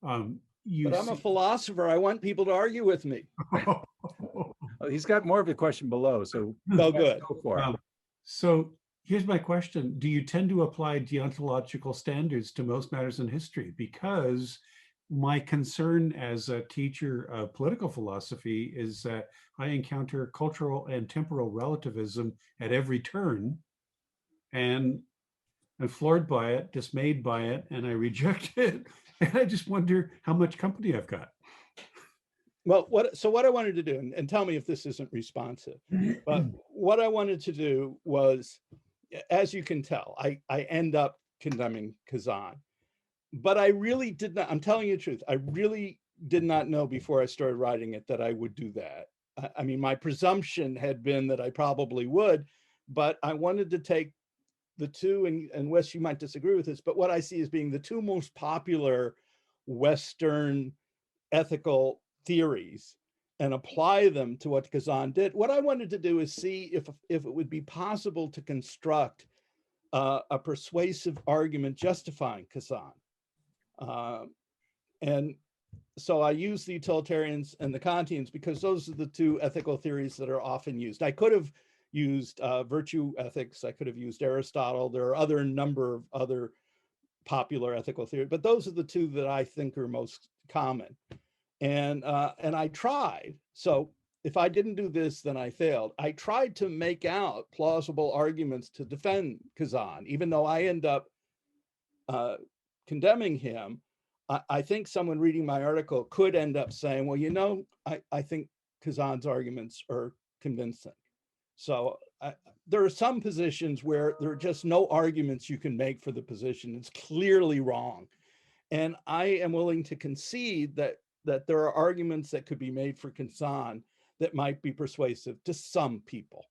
But I'm a philosopher. I want people to argue with me. He's got more of a question below, so good. Go for it. So here's my question. Do you tend to apply deontological standards to most matters in history? Because my concern as a teacher of political philosophy is that I encounter cultural and temporal relativism at every turn, and I'm floored by it, dismayed by it, and I reject it. And I just wonder how much company I've got. Well, what I wanted to do, and tell me if this isn't responsive, but what I wanted to do was, as you can tell, I end up condemning Khazan. But I really did not, I'm telling you the truth, I really did not know before I started writing it that I would do that. I mean, my presumption had been that I probably would, but I wanted to take the two, and Wes, you might disagree with this, but what I see as being the two most popular Western ethical theories and apply them to what Khazan did. What I wanted to do is see if it would be possible to construct a persuasive argument justifying Khazan. And so I use the utilitarians and the Kantians because those are the two ethical theories that are often used. I could have used virtue ethics. I could have used Aristotle. There are number of other popular ethical theories, but those are the two that I think are most common. And I tried. So if I didn't do this, then I failed. I tried to make out plausible arguments to defend Khazan, even though I end up condemning him. I think someone reading my article could end up saying, well, you know, I think Khazan's arguments are convincing. So there are some positions where there are just no arguments you can make for the position. It's clearly wrong. And I am willing to concede that there are arguments that could be made for Khazan that might be persuasive to some people.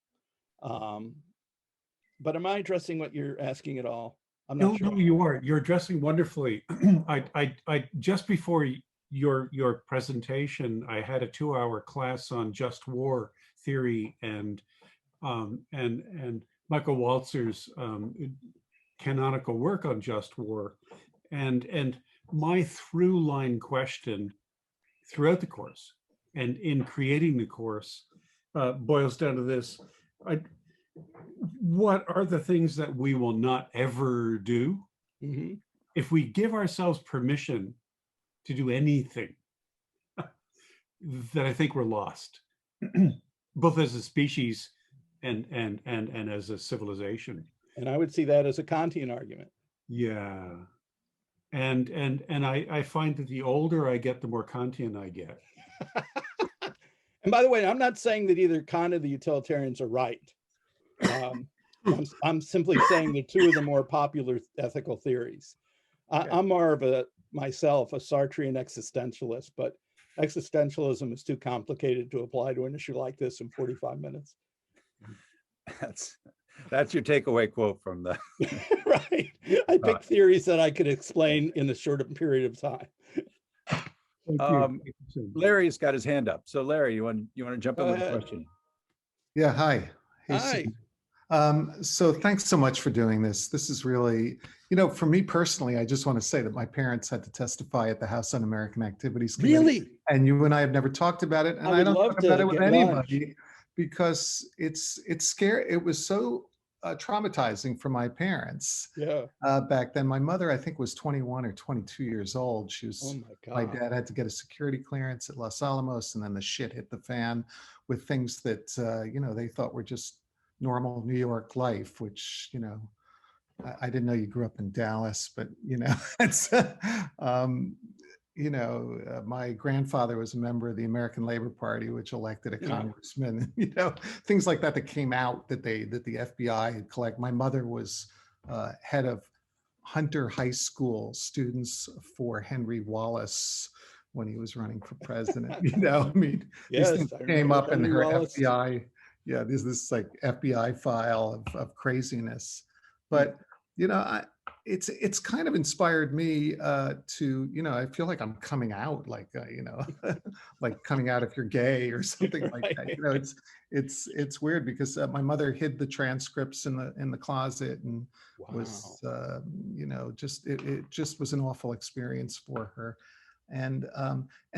But am I addressing what you're asking at all? I'm not sure. No, you are. You're addressing wonderfully. I just before your presentation, I had a 2-hour class on just war theory and Michael Walzer's canonical work on just war, and my through line question throughout the course and in creating the course boils down to this: what are the things that we will not ever do? Mhm. If we give ourselves permission to do anything, then I think we're lost, both as a species and as a civilization. And I would see that as a Kantian argument. Yeah. And I find that the older I get, the more Kantian I get. And by the way, I'm not saying that either Kant or the utilitarians are right. I'm simply saying they're two of the more popular ethical theories. I'm more of myself, a Sartrean existentialist, but existentialism is too complicated to apply to an issue like this in 45 minutes. That's your takeaway quote from the right. I picked theories that I could explain in a shorter period of time. Larry's got his hand up. So Larry, you want to jump in with a question? Yeah, hi. Hey, Hi. So thanks so much for doing this. This is really, for me personally, I just want to say that my parents had to testify at the House Un-American Activities Committee. Really? And you and I have never talked about it. And I don't talk about it with anybody because it's scary. It was so traumatizing for my parents. Yeah. Back then, my mother, I think, was 21 or 22 years old. She was, oh my God. My dad had to get a security clearance at Los Alamos, and then the shit hit the fan with things that, they thought were just normal New York life, which, I didn't know you grew up in Dallas, but, it's, my grandfather was a member of the American Labor Party, which elected a congressman, things like that came out that the FBI had collected. My mother was head of Hunter High School students for Henry Wallace when he was running for president. Yes, these things came up in her FBI. Yeah, this like FBI file of craziness. But it's kind of inspired me to, I feel like I'm coming out, like like coming out if you're gay or something like that. It's weird because my mother hid the transcripts in the closet and was it just was an awful experience for her. And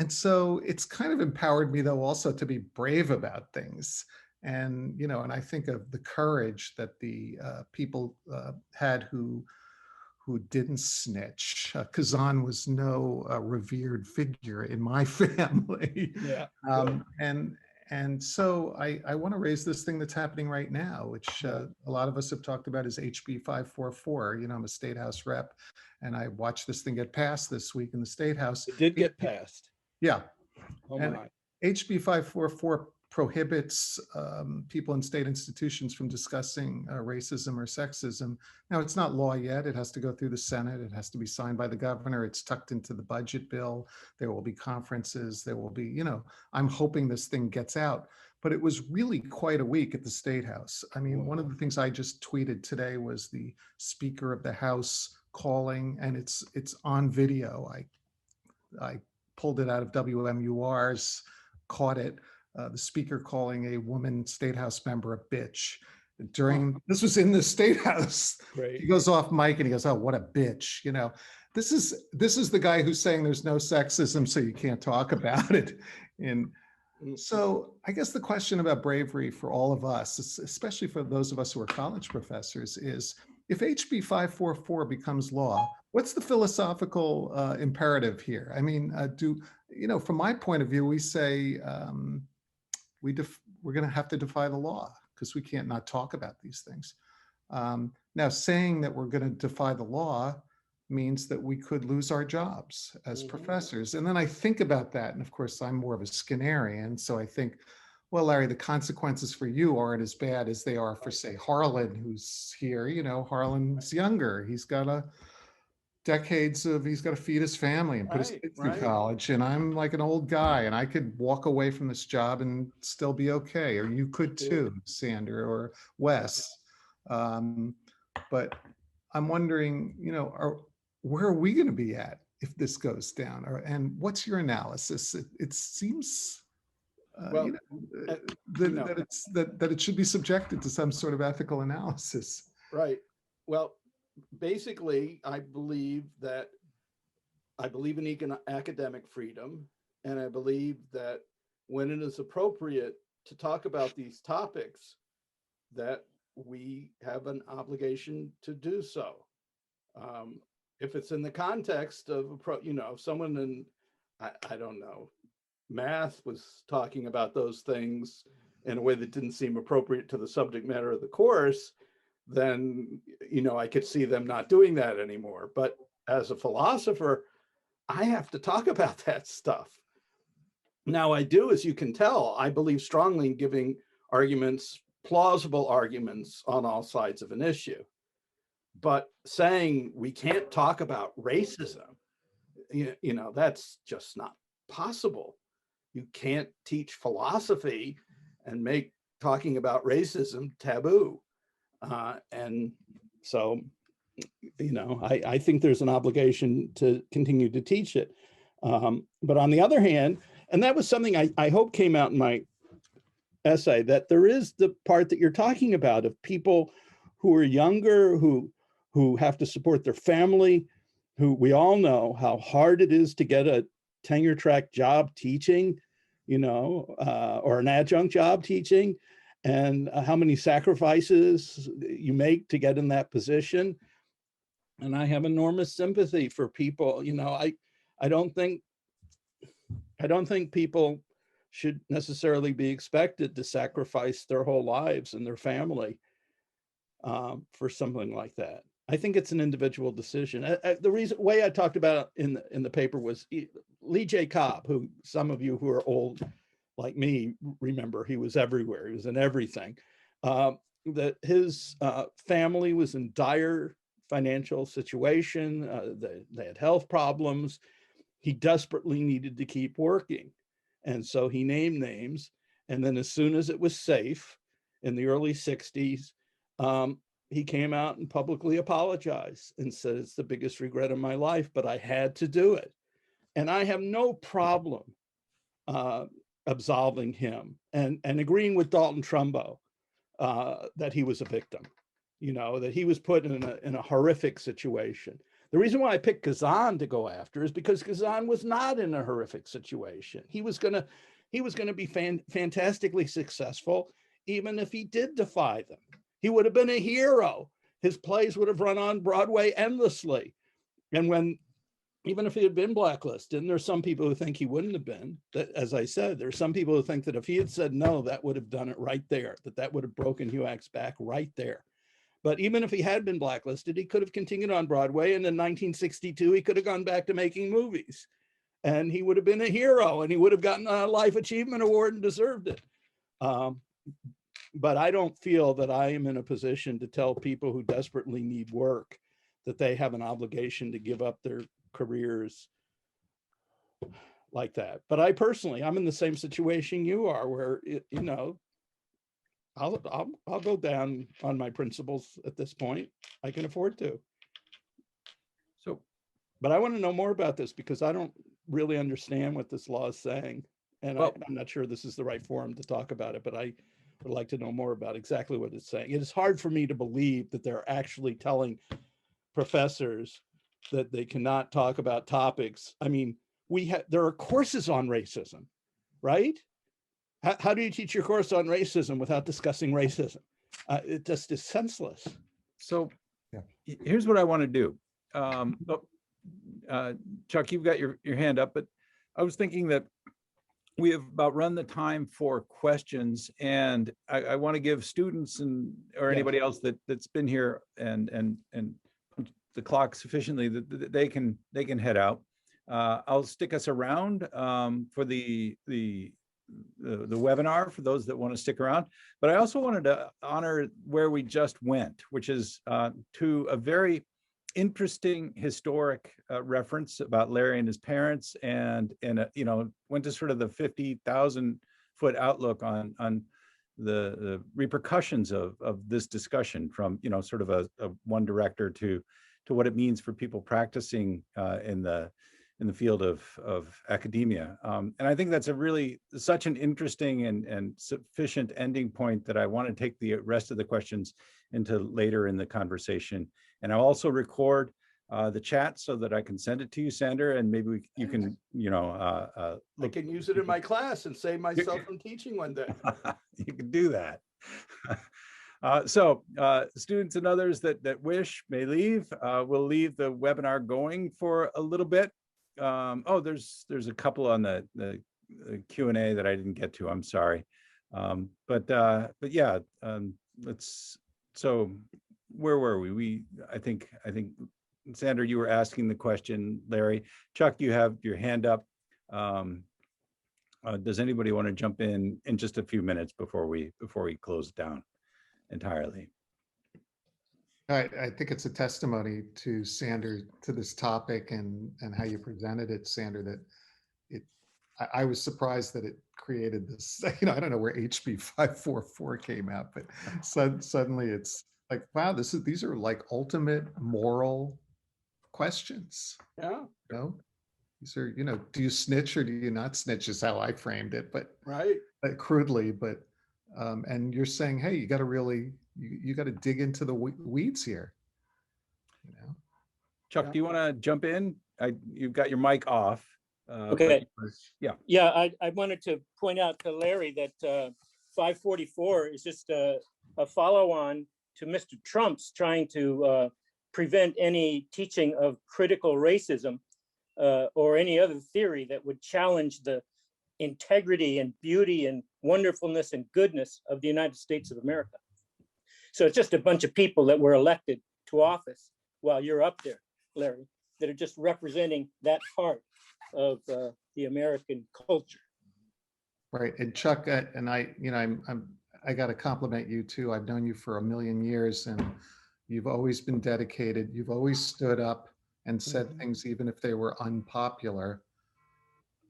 so it's kind of empowered me though also to be brave about things. And and I think of the courage that the people had who didn't snitch. Khazan was no revered figure in my family. Yeah. And so I want to raise this thing that's happening right now, which a lot of us have talked about, is HB 544. I'm a state house rep, and I watched this thing get passed this week in the state house. It did get passed. Yeah. Oh and my. HB 544 prohibits people in state institutions from discussing racism or sexism. Now, it's not law yet. It has to go through the Senate. It has to be signed by the governor. It's tucked into the budget bill. There will be conferences. There will be, I'm hoping this thing gets out. But it was really quite a week at the State House. I mean, one of the things I just tweeted today was the Speaker of the House calling, and it's on video. I pulled it out of WMUR's, caught it. The speaker calling a woman state house member a bitch this was in the state house. Great. He goes off mic and he goes, "Oh, what a bitch." This is the guy who's saying there's no sexism, so you can't talk about it. And so I guess the question about bravery for all of us, especially for those of us who are college professors, is if HB 544 becomes law, what's the philosophical imperative here? I mean, from my point of view, we say, we're going to have to defy the law because we can't not talk about these things. Now, saying that we're going to defy the law means that we could lose our jobs as professors. And then I think about that. And of course, I'm more of a Skinnerian. So I think, well, Larry, the consequences for you aren't as bad as they are for, say, Harlan, who's here. Harlan's younger. He's got he's got to feed his family and put his kids through college. And I'm like an old guy, and I could walk away from this job and still be okay. Or you could too, Sandra or Wes. But I'm wondering, where are we going to be at if this goes down? And what's your analysis? It seems that it should be subjected to some sort of ethical analysis. Right. Well, basically, I believe in academic freedom, and I believe that when it is appropriate to talk about these topics, that we have an obligation to do so. if it's in the context of, you know, someone in, I don't know, math was talking about those things in a way that didn't seem appropriate to the subject matter of the course, then, you know, I could see them not doing that anymore. But as a philosopher, I have to talk about that stuff. Now I do, as you can tell, I believe strongly in giving arguments, plausible arguments on all sides of an issue. But saying we can't talk about racism, you know, that's just not possible. You can't teach philosophy and make talking about racism taboo. And so, you know, I think there's an obligation to continue to teach it. But on the other hand, and that was something I hope came out in my essay, that there is the part that you're talking about of people who are younger, who have to support their family, who we all know how hard it is to get a tenure track job teaching, you know, or an adjunct job teaching, and how many sacrifices you make to get in that position. And I have enormous sympathy for people. You know, I don't think people should necessarily be expected to sacrifice their whole lives and their family for something like that. I think it's an individual decision. The way I talked about it in the paper was Lee J. Cobb, who some of you who are old like me remember. He was everywhere. He was in everything. That his family was in dire financial situation. They had health problems. He desperately needed to keep working. And so he named names. And then as soon as it was safe in the early 60s, he came out and publicly apologized and said, it's the biggest regret of my life, but I had to do it. And I have no problem absolving him and agreeing with Dalton Trumbo that he was a victim, you know, that he was put in a horrific situation. The reason why I picked Khazan to go after is because Khazan was not in a horrific situation. He was gonna be fantastically successful, even if he did defy them. He would have been a hero. His plays would have run on Broadway endlessly. And even if he had been blacklisted, and there's some people who think he wouldn't have been, that, as I said, there's some people who think that if he had said no, that would have done it right there, that would have broken HUAC's back right there. But even if he had been blacklisted, he could have continued on Broadway. And in 1962, he could have gone back to making movies. And he would have been a hero, and he would have gotten a Life Achievement Award and deserved it. But I don't feel that I am in a position to tell people who desperately need work that they have an obligation to give up their careers like that. But I personally, I'm in the same situation you are, where, you know, I'll go down on my principles at this point. I can afford to. So, but I want to know more about this because I don't really understand what this law is saying. And well, I'm not sure this is the right forum to talk about it, but I would like to know more about exactly what it's saying. It is hard for me to believe that they're actually telling professors that they cannot talk about topics. I mean, there are courses on racism, right? How do you teach your course on racism without discussing racism? It just is senseless. So here's what I want to do. Chuck, you've got your hand up, but I was thinking that we have about run the time for questions, and I want to give students or anybody else that's been here and the clock sufficiently that they can head out. I'll stick us around for the webinar for those that want to stick around, but I also wanted to honor where we just went, which is to a very interesting historic reference about Larry and his parents, and you know, went to sort of the 50,000-foot outlook on the repercussions of this discussion, from, you know, sort of a one director to what it means for people practicing in the field of academia. And I think that's such an interesting and sufficient ending point that I want to take the rest of the questions into later in the conversation. And I'll also record the chat so that I can send it to you, Sander, and maybe you can, you know, I can use it in my class and save myself from teaching one day. You can do that. Students and others that wish may leave. We'll leave the webinar going for a little bit. There's a couple on the Q&A that I didn't get to. I'm sorry. But yeah, so where were we? I think Sandra, you were asking the question. Larry, Chuck, you have your hand up. Does anybody want to jump in just a few minutes before we close down entirely? I think it's a testimony to Sandra, to this topic and how you presented it, Sandra, that I was surprised that it created this, I don't know where HB 544 came out, but suddenly it's like, wow, these are like ultimate moral questions. Yeah. These are, do you snitch or do you not snitch is how I framed it, but right. Crudely, but and you're saying, hey, you got to really, you got to dig into the weeds here. Chuck, do you want to jump in? You've got your mic off. Okay. Yeah. Yeah, I wanted to point out to Larry that 544 is just a follow-on to Mr. Trump's trying to prevent any teaching of critical racism or any other theory that would challenge the integrity and beauty and wonderfulness and goodness of the United States of America. So it's just a bunch of people that were elected to office while you're up there, Larry, that are just representing that part of the American culture. Right, and Chuck, and I got to compliment you too. I've known you for a million years, and you've always been dedicated. You've always stood up and said things, even if they were unpopular,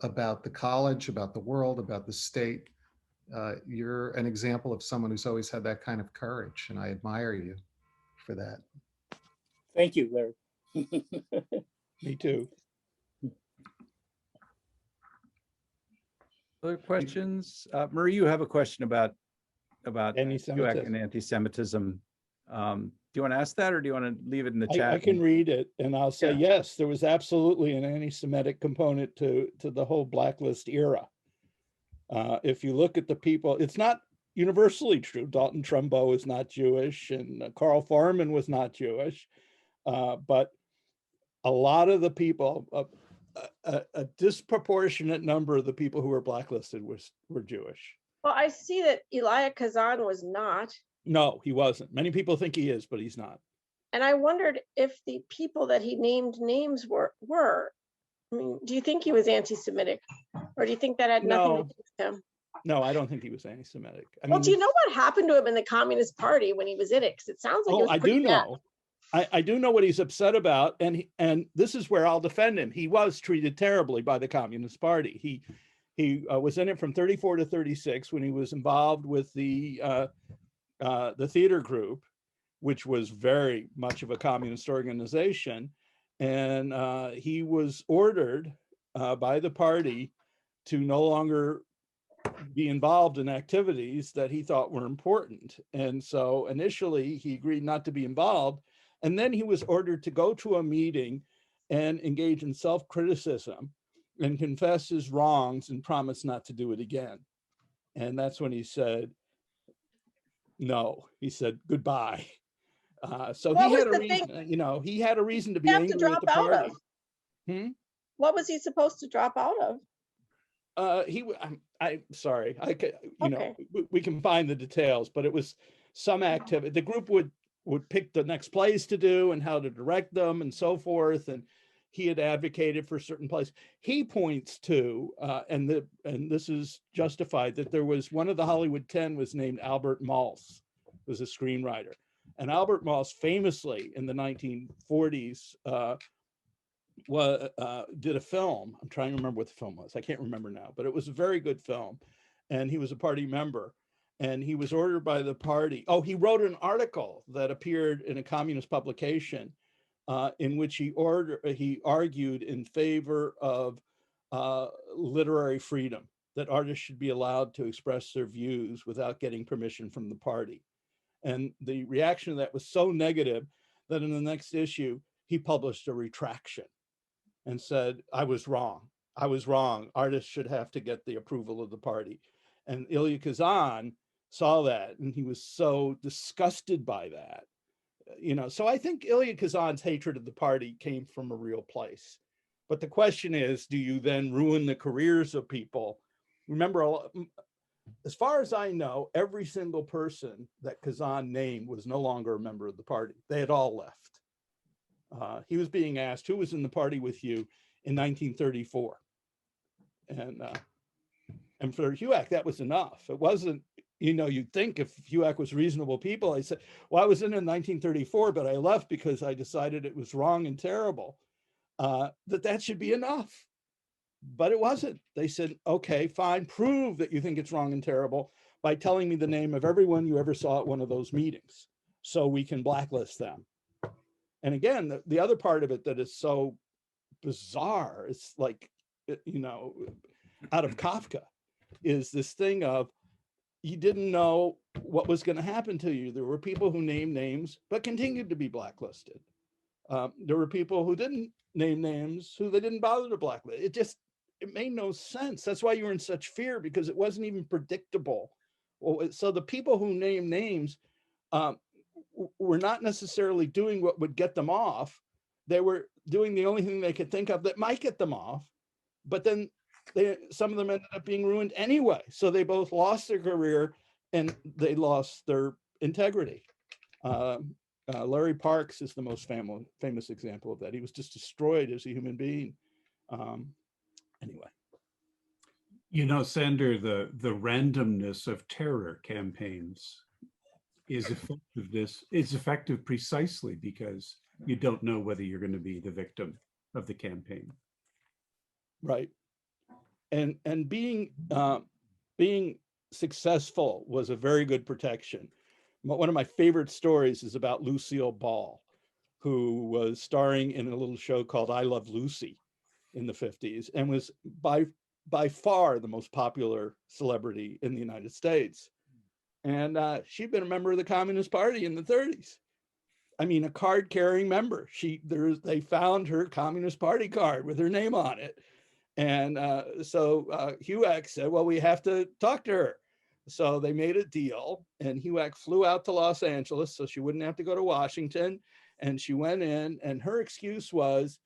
about the college, about the world, about the state. You're an example of someone who's always had that kind of courage, and I admire you for that. Thank you, Larry. Me too. Other questions? Marie, you have a question about Anti-Semitism. and anti-Semitism. Do you want to ask that, or do you want to leave it in the chat? I can read it, and I'll say, yes, there was absolutely an anti-Semitic component to the whole blacklist era. If you look at the people, it's not universally true. Dalton Trumbo is not Jewish, and Carl Foreman was not Jewish, but a lot of the people, a disproportionate number of the people who were blacklisted were Jewish. Well, I see that Elia Kazan was not. No, he wasn't. Many people think he is, but he's not. And I wondered if the people that he named names were. I mean, do you think he was anti-Semitic, or do you think that had nothing to do with him? No, I don't think he was anti-Semitic. Well, do you know what happened to him in the Communist Party when he was in it? Because it sounds like it was I pretty do bad. know. I do know what he's upset about, and this is where I'll defend him. He was treated terribly by the Communist Party. He was in it from 34 to 36 when he was involved with the theater group, which was very much of a communist organization, and he was ordered by the party to no longer be involved in activities that he thought were important. And so initially he agreed not to be involved. And then he was ordered to go to a meeting and engage in self-criticism and confess his wrongs and promise not to do it again. And that's when he said, no, he said, goodbye. So he had a reason, he had a reason to be angry at the party. What was he supposed to drop out of? I'm sorry, we can find the details, but it was some activity. The group would pick the next plays to do and how to direct them and so forth. And he had advocated for certain plays. He points to, and this is justified, that there was one of the Hollywood 10 was named Albert Maltz, was a screenwriter. And Albert Maltz famously in the 1940s did a film. I'm trying to remember what the film was. I can't remember now, but it was a very good film. And he was a party member. And he was ordered by the party. Oh, he wrote an article that appeared in a communist publication in which he argued in favor of literary freedom, that artists should be allowed to express their views without getting permission from the party. And the reaction to that was so negative that in the next issue, he published a retraction and said, I was wrong. I was wrong. Artists should have to get the approval of the party. And Elia Kazan saw that, and he was so disgusted by that. So I think Elia Kazan's hatred of the party came from a real place. But the question is, do you then ruin the careers of people? Remember, as far as I know, every single person that Khazan named was no longer a member of the party. They had all left. He was being asked, who was in the party with you in 1934? And for HUAC, that was enough. It wasn't, you'd think if HUAC was reasonable people, I said, well, I was in 1934, but I left because I decided it was wrong and terrible, that should be enough. But it wasn't. They said, okay, fine, prove that you think it's wrong and terrible by telling me the name of everyone you ever saw at one of those meetings so we can blacklist them. And again, the other part of it that is so bizarre, it's like, out of Kafka, is this thing of, you didn't know what was going to happen to you. There were people who named names, but continued to be blacklisted. There were people who didn't name names, who they didn't bother to blacklist. It made no sense. That's why you were in such fear, because it wasn't even predictable. So the people who named names were not necessarily doing what would get them off. They were doing the only thing they could think of that might get them off. But then some of them ended up being ruined anyway. So they both lost their career and they lost their integrity. Larry Parks is the most famous example of that. He was just destroyed as a human being. Anyway. Sander, the randomness of terror campaigns is effective precisely because you don't know whether you're going to be the victim of the campaign. Right. And being successful was a very good protection. One of my favorite stories is about Lucille Ball, who was starring in a little show called I Love Lucy in the 50s and was by far the most popular celebrity in the United States. And she'd been a member of the Communist Party in the 30s. I mean, a card-carrying member. They found her Communist Party card with her name on it. And so HUAC said, well, we have to talk to her. So they made a deal, and HUAC flew out to Los Angeles so she wouldn't have to go to Washington. And she went in, and her excuse was,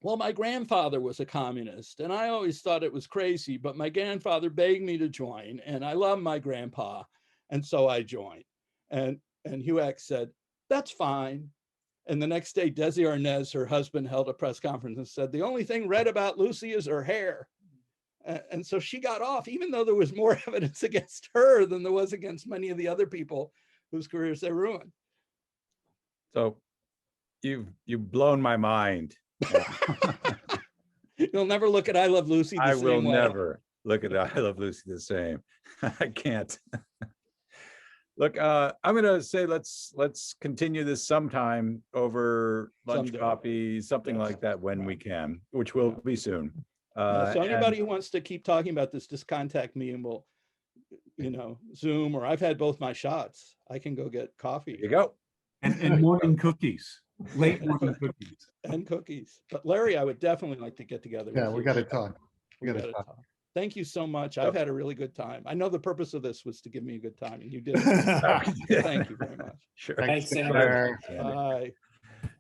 well, my grandfather was a communist, and I always thought it was crazy, but my grandfather begged me to join, and I love my grandpa, and so I joined. And HUAC said, that's fine. And the next day, Desi Arnaz, her husband, held a press conference and said, the only thing red about Lucy is her hair. And so she got off, even though there was more evidence against her than there was against many of the other people whose careers they ruined. So you've blown my mind. You'll never look at I Love Lucy the same way. I will never look at I Love Lucy the same. I can't. Look, I'm going to say let's continue this sometime over lunch, coffee, something like that when we can, which will be soon. So anybody who wants to keep talking about this, just contact me and we'll, Zoom, or I've had both my shots. I can go get coffee. There you go. And morning cookies, late morning cookies. And cookies. But Larry, I would definitely like to get together. Yeah, we got to talk. We got to talk. Thank you so much. I've had a really good time. I know the purpose of this was to give me a good time, and you did. Thank you very much. Sure. Thanks, Sarah. Bye.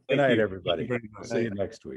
Good night, everybody. See you next week.